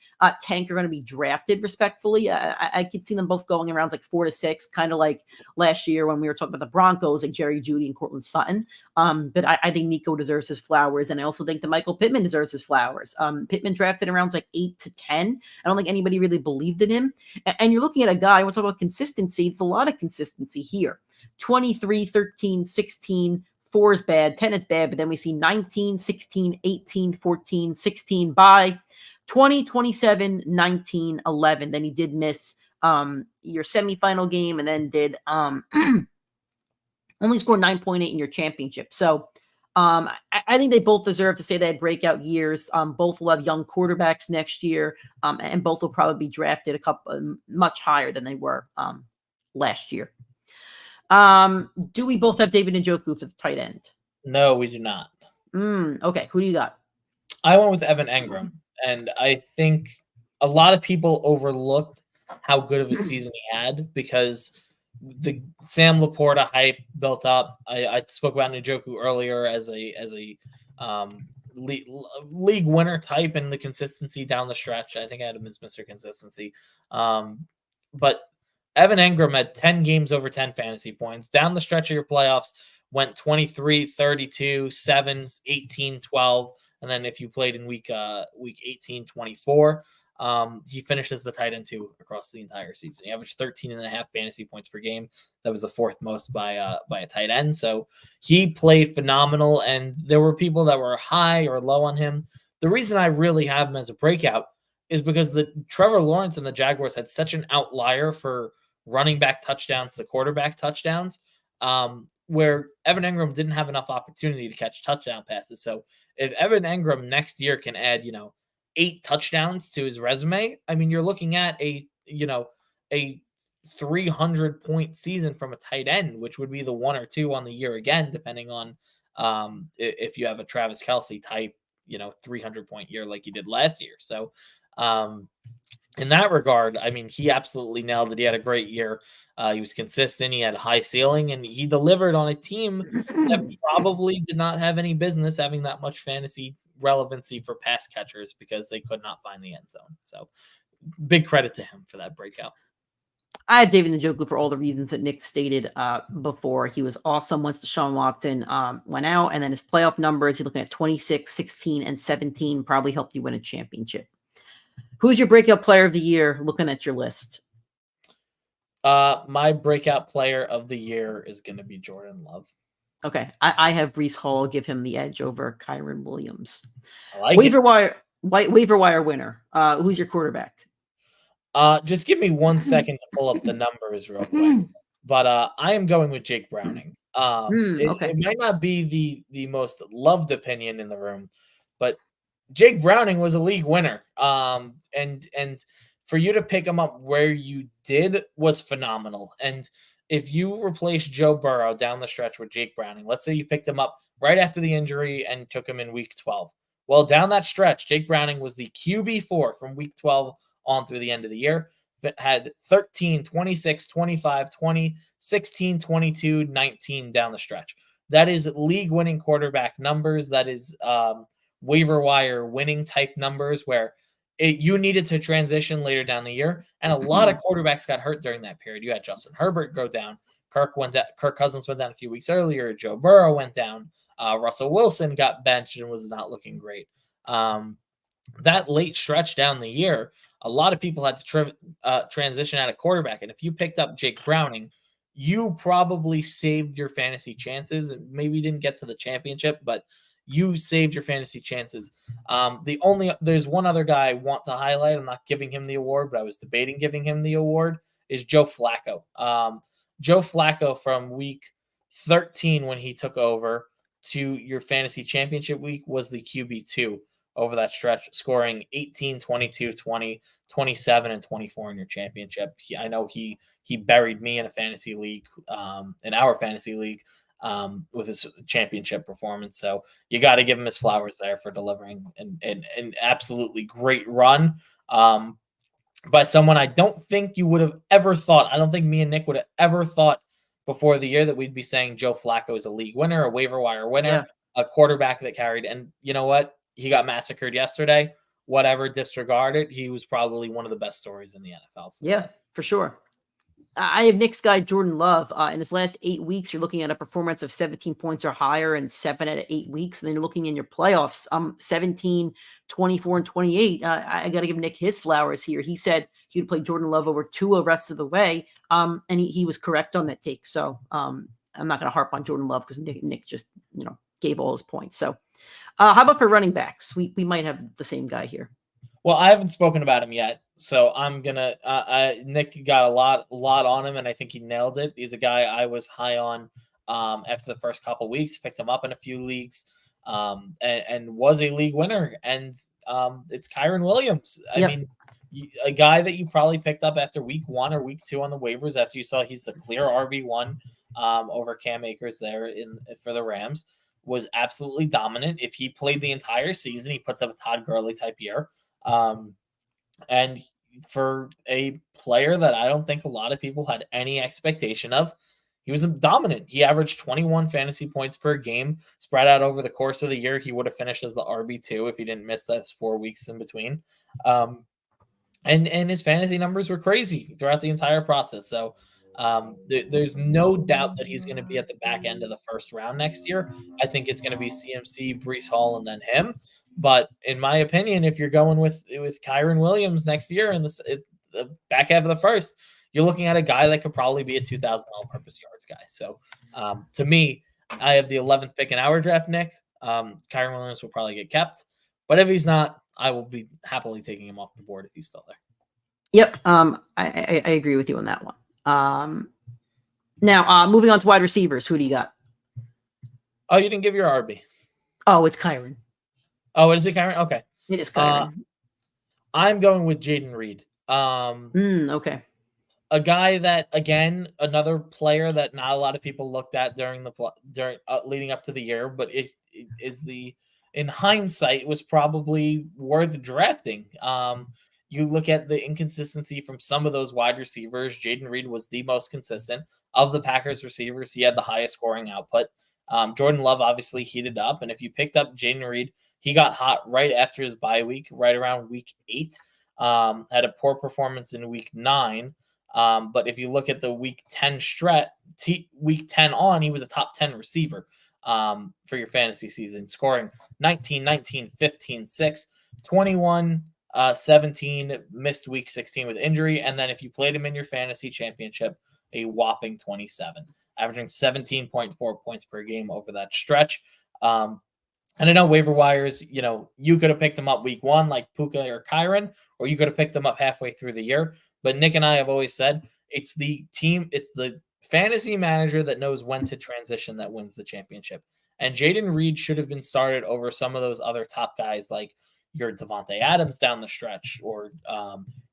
Tank are going to be drafted, respectfully. I could see them both going around like 4 to 6, kind of like last year when we were talking about the Broncos, like Jerry Jeudy and Courtland Sutton. But I think Nico deserves his flowers, and I also think that Michael Pittman deserves his flowers. Pittman drafted in rounds like 8 to 10. I don't think anybody really believed in him. And you're looking at a guy, we'll talk about consistency. It's a lot of consistency here. 23, 13, 16, 4 is bad, 10 is bad, but then we see 19, 16, 18, 14, 16 by 20, 27, 19, 11. Then he did miss your semifinal game and then did only scored 9.8 in your championship. So I think they both deserve to say they had breakout years. Both will have young quarterbacks next year, and both will probably be drafted much higher than they were last year. Do we both have David Njoku for the tight end? No, we do not. Okay, who do you got? I went with Evan Engram, and I think a lot of people overlooked how good of a season he had because the Sam Laporta hype built up. I spoke about Njoku earlier as a league winner type and the consistency down the stretch. I think I had him as Mr. Consistency. But Evan Engram had 10 games over 10 fantasy points. Down the stretch of your playoffs, went 23, 32, 7, 18, 12. And then if you played in week 18, 24, he finished as the tight end 2 across the entire season. He averaged 13.5 fantasy points per game. That was the 4th most by a tight end. So he played phenomenal, and there were people that were high or low on him. The reason I really have him as a breakout is because the Trevor Lawrence and the Jaguars had such an outlier for running back touchdowns to quarterback touchdowns, where Evan Engram didn't have enough opportunity to catch touchdown passes. So if Evan Engram next year can add, 8 touchdowns to his resume, I mean, you're looking at a 300-point season from a tight end, which would be the 1 or 2 on the year again, depending on if you have a Travis Kelce type, 300-point year like he did last year. So in that regard, I mean, he absolutely nailed it. He had a great year. He was consistent. He had a high ceiling, and he delivered on a team that probably did not have any business having that much fantasy relevancy for pass catchers because they could not find the end zone. So big credit to him for that breakout. I had David Njoku for all the reasons that Nick stated before. He was awesome once Deshaun Watson went out, and then his playoff numbers, you're looking at 26, 16, and 17, probably helped you win a championship. Who's your breakout player of the year looking at your list? My breakout player of the year is going to be Jordan Love. Okay. I have Breece Hall, give him the edge over Kyren Williams. I like waiver wire winner. Who's your quarterback? Just give me 1 second to pull up the numbers real quick. But I am going with Jake Browning. Okay. It might not be the most loved opinion in the room, but Jake Browning was a league winner. And for you to pick him up where you did was phenomenal. And if you replace Joe Burrow down the stretch with Jake Browning, let's say you picked him up right after the injury and took him in week 12. Well, down that stretch, Jake Browning was the QB4 from week 12 on through the end of the year. Had 13, 26, 25, 20, 16, 22, 19 down the stretch. That is league-winning quarterback numbers. That is waiver wire winning type numbers where you needed to transition later down the year. And a lot of quarterbacks got hurt during that period. You had Justin Herbert go down. Kirk Cousins went down a few weeks earlier. Joe Burrow went down. Russell Wilson got benched and was not looking great. That late stretch down the year, a lot of people had to transition out of quarterback. And if you picked up Jake Browning, you probably saved your fantasy chances. And maybe didn't get to the championship, but you saved your fantasy chances. There's one other guy I want to highlight. I'm not giving him the award, but I was debating giving him the award, is Joe Flacco. Joe Flacco from week 13 when he took over to your fantasy championship week was the QB2 over that stretch, scoring 18, 22, 20, 27, and 24 in your championship. I know he buried me in a fantasy league, in our fantasy league, with his championship performance. So you got to give him his flowers there for delivering an absolutely great run by someone I don't think you would have ever thought. I don't think me and Nick would have ever thought before the year that we'd be saying Joe Flacco is a league winner, a waiver wire winner, a quarterback that carried. And you know what? He got massacred yesterday. Whatever, disregard it. He was probably one of the best stories in the NFL. For sure. I have Nick's guy, Jordan Love. In his last 8 weeks, you're looking at a performance of 17 points or higher in 7 out of 8 weeks. And then you're looking in your playoffs, 17, 24, and 28. I got to give Nick his flowers here. He said he would play Jordan Love over Tua the rest of the way. And he was correct on that take. So I'm not going to harp on Jordan Love because Nick just, gave all his points. So how about for running backs? We might have the same guy here. Well, I haven't spoken about him yet, so I'm gonna. Nick got a lot on him, and I think he nailed it. He's a guy I was high on after the first couple weeks. Picked him up in a few leagues, and was a league winner. And it's Kyren Williams. I mean, a guy that you probably picked up after week 1 or week 2 on the waivers after you saw he's the clear RB1 over Cam Akers there for the Rams. Was absolutely dominant. If he played the entire season, he puts up a Todd Gurley type year. And for a player that I don't think a lot of people had any expectation of, he was dominant. He averaged 21 fantasy points per game spread out over the course of the year. He would have finished as the RB2 if he didn't miss those 4 weeks in between. And his fantasy numbers were crazy throughout the entire process. So there's no doubt that he's going to be at the back end of the first round next year. I think it's going to be CMC, Breece Hall, and then him. But in my opinion, if you're going with Kyren Williams next year in the back half of the first, you're looking at a guy that could probably be a 2,000 all-purpose yards guy. So to me, I have the 11th pick in our draft, Nick. Kyren Williams will probably get kept. But if he's not, I will be happily taking him off the board if he's still there. Yep. I agree with you on that one. Now, moving on to wide receivers. Who do you got? Oh, you didn't give your RB. Oh, it's Kyren. Oh, is it Kyren? Okay. It is Kyren. I'm going with Jaden Reed. Okay. a guy that, again, another player that not a lot of people looked at during leading up to the year, but in hindsight was probably worth drafting. You look at the inconsistency from some of those wide receivers. Jaden Reed was the most consistent of the Packers receivers. He had the highest scoring output. Jordan Love obviously heated up, and if you picked up Jaden Reed, he got hot right after his bye week, right around week 8. Had a poor performance in week 9. But if you look at the week 10 week 10 on, he was a top 10 receiver for your fantasy season, scoring 19, 19, 15, 6, 21, 17, missed week 16 with injury. And then if you played him in your fantasy championship, a whopping 27, averaging 17.4 points per game over that stretch. And I know waiver wires, you could have picked him up week 1 like Puka or Kyron, or you could have picked him up halfway through the year. But Nick and I have always said it's the fantasy manager that knows when to transition that wins the championship. And Jaden Reed should have been started over some of those other top guys like your Devontae Adams down the stretch, or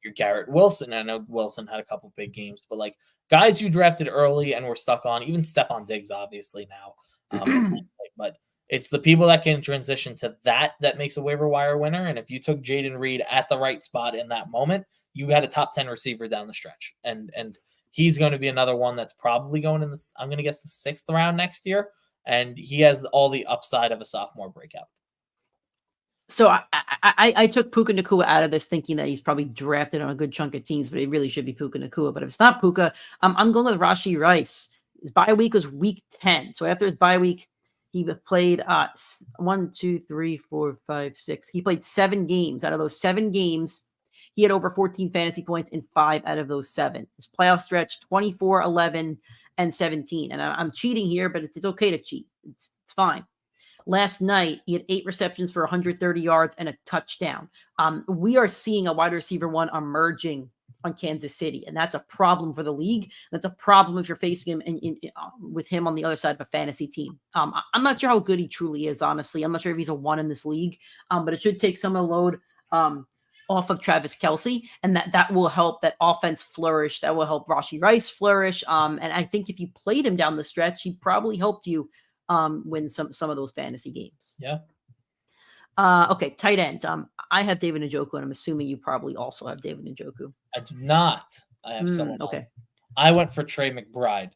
your Garrett Wilson. I know Wilson had a couple big games, but like guys you drafted early and were stuck on, even Stephon Diggs, obviously now. But it's the people that can transition to that makes a waiver wire winner. And if you took Jaden Reed at the right spot in that moment, you had a top 10 receiver down the stretch. And he's going to be another one that's probably going in this, I'm going to guess, the 6th round next year. And he has all the upside of a sophomore breakout. So I took Puka Nacua out of this thinking that he's probably drafted on a good chunk of teams, but it really should be Puka Nacua. But if it's not Puka, I'm going with Rashee Rice. His bye week was week 10. So after his bye week, he played 1, 2, 3, 4, 5, 6. He played 7 games. Out of those 7 games, he had over 14 fantasy points in 5 out of those 7. His playoff stretch, 24, 11, and 17. And I'm cheating here, but it's okay to cheat. It's fine. Last night, he had 8 receptions for 130 yards and a touchdown. We are seeing a wide receiver one emerging on Kansas City, and that's a problem for the league. That's a problem if you're facing him with him on the other side of a fantasy team. I'm not sure how good he truly is, honestly. I'm not sure if he's a 1 in this league, but it should take some of the load off of Travis Kelce, and that will help that offense flourish. That will help Rashee Rice flourish. And I think if you played him down the stretch, he probably helped you win some of those fantasy games. Yeah. Okay, tight end. I have David Njoku, and I'm assuming you probably also have David Njoku. I do not. I have someone else. Okay. I went for Trey McBride.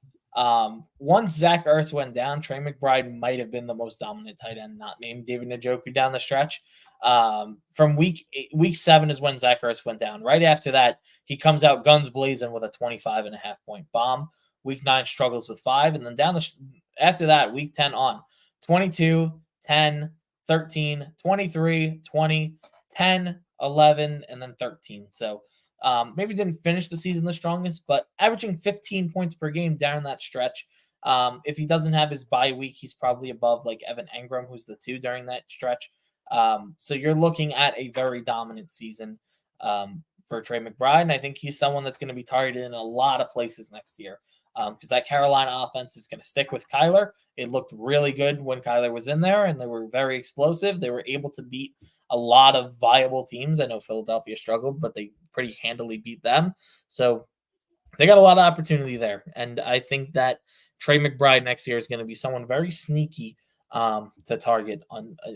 Once Zach Ertz went down, Trey McBride might have been the most dominant tight end, not named David Njoku down the stretch. From week 7 is when Zach Ertz went down. Right after that, he comes out guns blazing with a 25.5 point bomb. Week 9 struggles with 5, and then after that, week 10 on 22, 10, 13, 23, 20, 10, 11, and then 13. So maybe didn't finish the season the strongest, but averaging 15 points per game down that stretch. If he doesn't have his bye week, he's probably above like Evan Engram, who's the 2 during that stretch. So you're looking at a very dominant season for Trey McBride, and I think he's someone that's going to be targeted in a lot of places next year. Because that Carolina offense is going to stick with Kyler. It looked really good when Kyler was in there, and they were very explosive. They were able to beat a lot of viable teams. I know Philadelphia struggled, but they pretty handily beat them. So they got a lot of opportunity there. And I think that Trey McBride next year is going to be someone very sneaky to target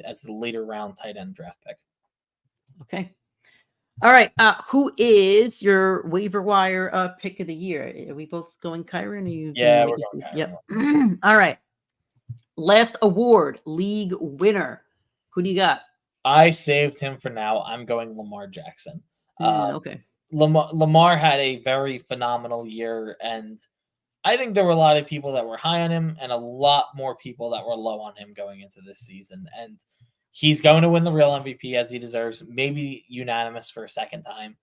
as the later round tight end draft pick. Okay. All right. Who is your waiver wire pick of the year? Are we both going Kyron? Yeah, we're going Kyron. Yep. All right. Last award, league winner. Who do you got? I saved him for now. I'm going Lamar Jackson. Okay. Lamar had a very phenomenal year, and I think there were a lot of people that were high on him and a lot more people that were low on him going into this season. And he's going to win the real MVP as he deserves, maybe unanimous for a second time.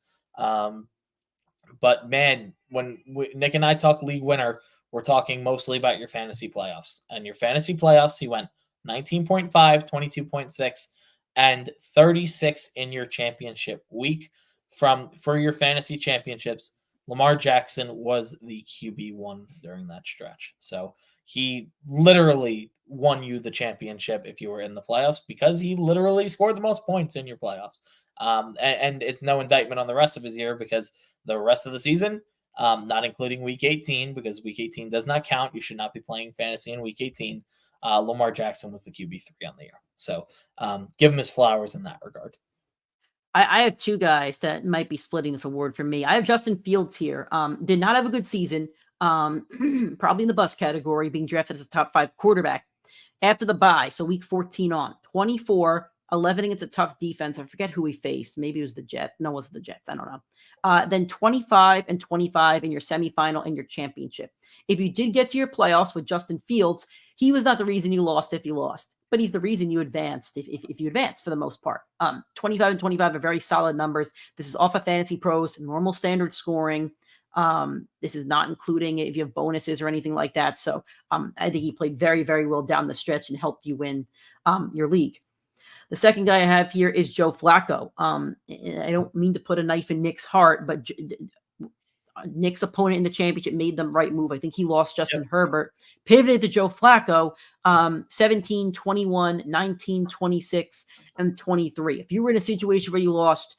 But man, when Nick and I talk league winner, we're talking mostly about your fantasy playoffs. And your fantasy playoffs, he went 19.5, 22.6, and 36 in your championship week. For your fantasy championships, Lamar Jackson was the QB1 during that stretch. So he literally won you the championship if you were in the playoffs, because he literally scored the most points in your playoffs. And it's no indictment on the rest of his year, because the rest of the season, not including week 18, because week 18 does not count. You should not be playing fantasy in week 18. Lamar Jackson was the QB3 on the year. So give him his flowers in that regard. I have two guys that might be splitting this award for me. I have Justin Fields here. Did not have a good season. Probably in the bust category, being drafted as a top 5 quarterback after the bye. So week 14 on 24, 11 against a tough defense. I forget who he faced. Maybe it was the Jets. No, it was the Jets. I don't know. Then 25 and 25 in your semifinal and your championship. If you did get to your playoffs with Justin Fields, he was not the reason you lost if you lost, but he's the reason you advanced if you advanced for the most part. 25 and 25 are very solid numbers. This is off of Fantasy Pros, normal standard scoring. This is not including if you have bonuses or anything like that. So I think he played very, very well down the stretch and helped you win your league. The second guy I have here is Joe Flacco. I don't mean to put a knife in Nick's heart, but Nick's opponent in the championship made the right move. I think he lost Justin Herbert, pivoted to Joe Flacco, 17, 21, 19, 26, and 23. If you were in a situation where you lost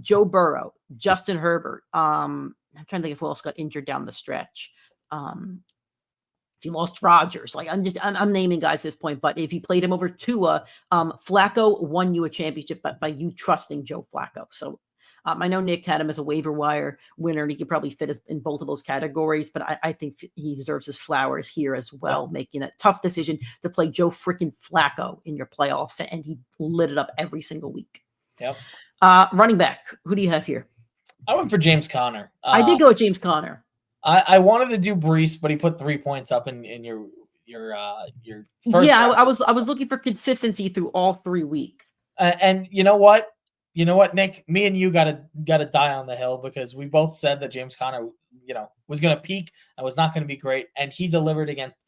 Joe Burrow, Justin Herbert, I'm trying to think of who else got injured down the stretch. If you lost Rodgers, like I'm naming guys at this point, but if you played him over Tua, Flacco won you a championship by you trusting Joe Flacco. So I know Nick had him as a waiver wire winner, and he could probably fit us in both of those categories, but I think he deserves his flowers here as well, making a tough decision to play Joe freaking Flacco in your playoffs, and he lit it up every single week. Yep. Running back, who do you have here? I went for James Conner. I did go with James Conner. I wanted to do Brees, but he put 3 points up in your first. Yeah, I was looking for consistency through all 3 weeks. And you know what? You know what, Nick? Me and you gotta die on the hill, because we both said that James Conner, was gonna peak and was not gonna be great, and he delivered against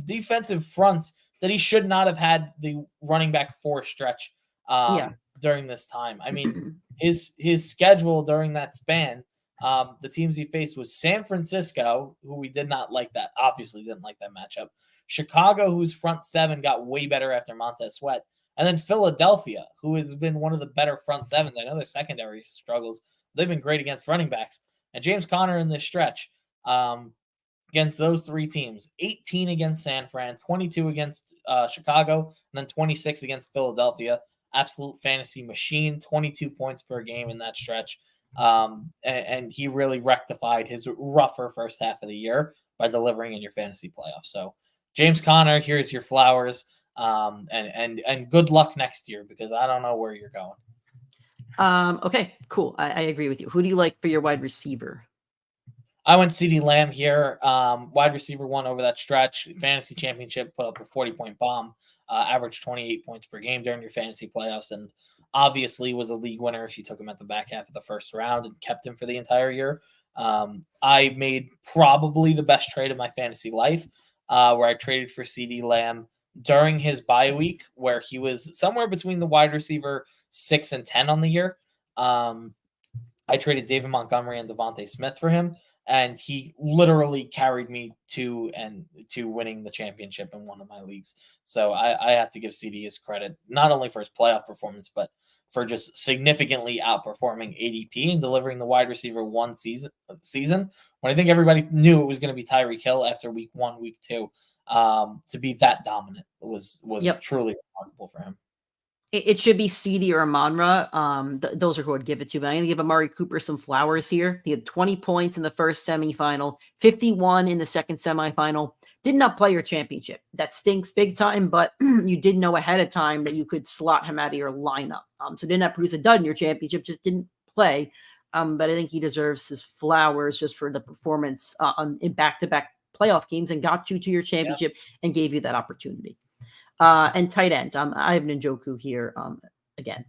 defensive fronts that he should not have had the running back 4 stretch during this time. I mean, his schedule during that span, the teams he faced was San Francisco, who we did not like that, obviously didn't like that matchup. Chicago, whose front 7 got way better after Montez Sweat. And then Philadelphia, who has been one of the better front 7s. I know their secondary struggles. They've been great against running backs. And James Conner in this stretch against those 3 teams, 18 against San Fran, 22 against Chicago, and then 26 against Philadelphia. Absolute fantasy machine, 22 points per game in that stretch. And he really rectified his rougher first half of the year by delivering in your fantasy playoffs. So James Conner, here's your flowers. And good luck next year, because I don't know where you're going. Okay, cool. I agree with you. Who do you like for your wide receiver? I went CeeDee Lamb here. Wide receiver 1 over that stretch. Fantasy championship, put up a 40-point bomb, averaged 28 points per game during your fantasy playoffs, and obviously was a league winner if you took him at the back half of the first round and kept him for the entire year. I made probably the best trade of my fantasy life, where I traded for CeeDee Lamb during his bye week, where he was somewhere between the wide receiver 6 and 10 on the year. I traded David Montgomery and Devontae Smith for him, and he literally carried me to winning the championship in one of my leagues. So I have to give CD his credit, not only for his playoff performance, but for just significantly outperforming ADP and delivering the wide receiver 1 season when I think everybody knew it was going to be Tyreek Hill after week 1, week 2. To be that dominant was truly remarkable for him. It should be CD or Amon-Ra. Those are who I'd give it to. But I'm going to give Amari Cooper some flowers here. He had 20 points in the first semifinal, 51 in the second semifinal. Did not play your championship. That stinks big time, but you did know ahead of time that you could slot him out of your lineup. So did not produce a dud in your championship, just didn't play. But I think he deserves his flowers just for the performance in back-to-back playoff games, and got you to your championship and gave you that opportunity. And tight end, I have Njoku here again.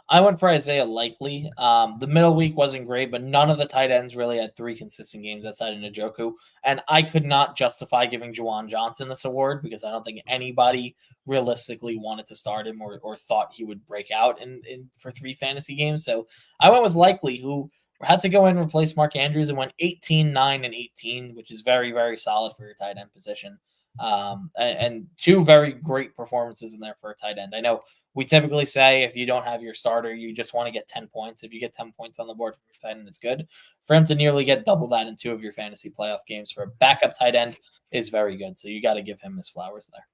I went for Isaiah Likely. The middle week wasn't great, but none of the tight ends really had 3 consistent games outside of Njoku. And I could not justify giving Juwan Johnson this award, because I don't think anybody realistically wanted to start him or thought he would break out in for 3 fantasy games. So I went with Likely, who had to go in and replace Mark Andrews, and went 18, 9, and 18, which is very, very solid for your tight end position. And 2 very great performances in there for a tight end. I know we typically say if you don't have your starter, you just want to get 10 points. If you get 10 points on the board for your tight end, it's good. For him to nearly get double that in 2 of your fantasy playoff games for a backup tight end is very good. So you got to give him his flowers there.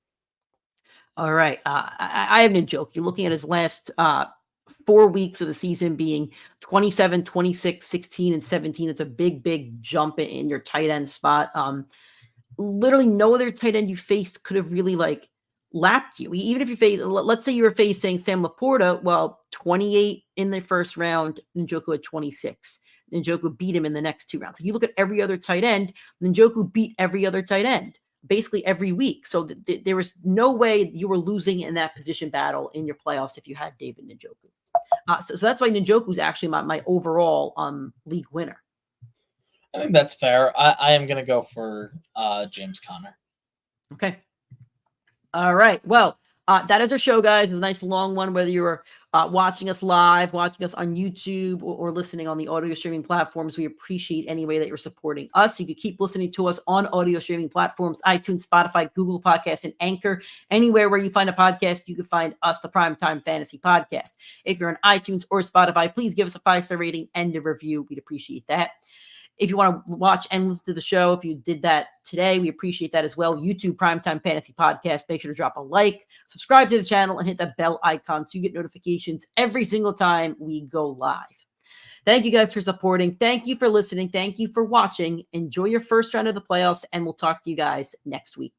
All right. I have Njoku. You're looking at his last 4 weeks of the season being 27, 26, 16, and 17. It's a big jump in your tight end spot. Literally no other tight end you faced could have really lapped you. Even if you face, let's say you were facing Sam Laporta, well, 28 in the first round, Njoku had 26. Njoku beat him in the next 2 rounds. If you look at every other tight end, Njoku beat every other tight end basically every week. So there was no way you were losing in that position battle in your playoffs if you had David Njoku. So that's why Njoku is actually my overall league winner. I think that's fair. I am going to go for James Conner. Okay. All right. Well, that is our show, guys. It was a nice long one, whether you're watching us live, watching us on YouTube, or listening on the audio streaming platforms. We appreciate any way that you're supporting us. You can keep listening to us on audio streaming platforms, iTunes, Spotify, Google Podcasts, and Anchor. Anywhere where you find a podcast, you can find us, the PrimeTime Fantasy Podcast. If you're on iTunes or Spotify, please give us a 5-star rating and a review. We'd appreciate that. If you want to watch and listen to the show, if you did that today, we appreciate that as well. YouTube PrimeTime Fantasy Podcast. Make sure to drop a like, subscribe to the channel, and hit that bell icon so you get notifications every single time we go live. Thank you guys for supporting. Thank you for listening. Thank you for watching. Enjoy your first round of the playoffs, and we'll talk to you guys next week.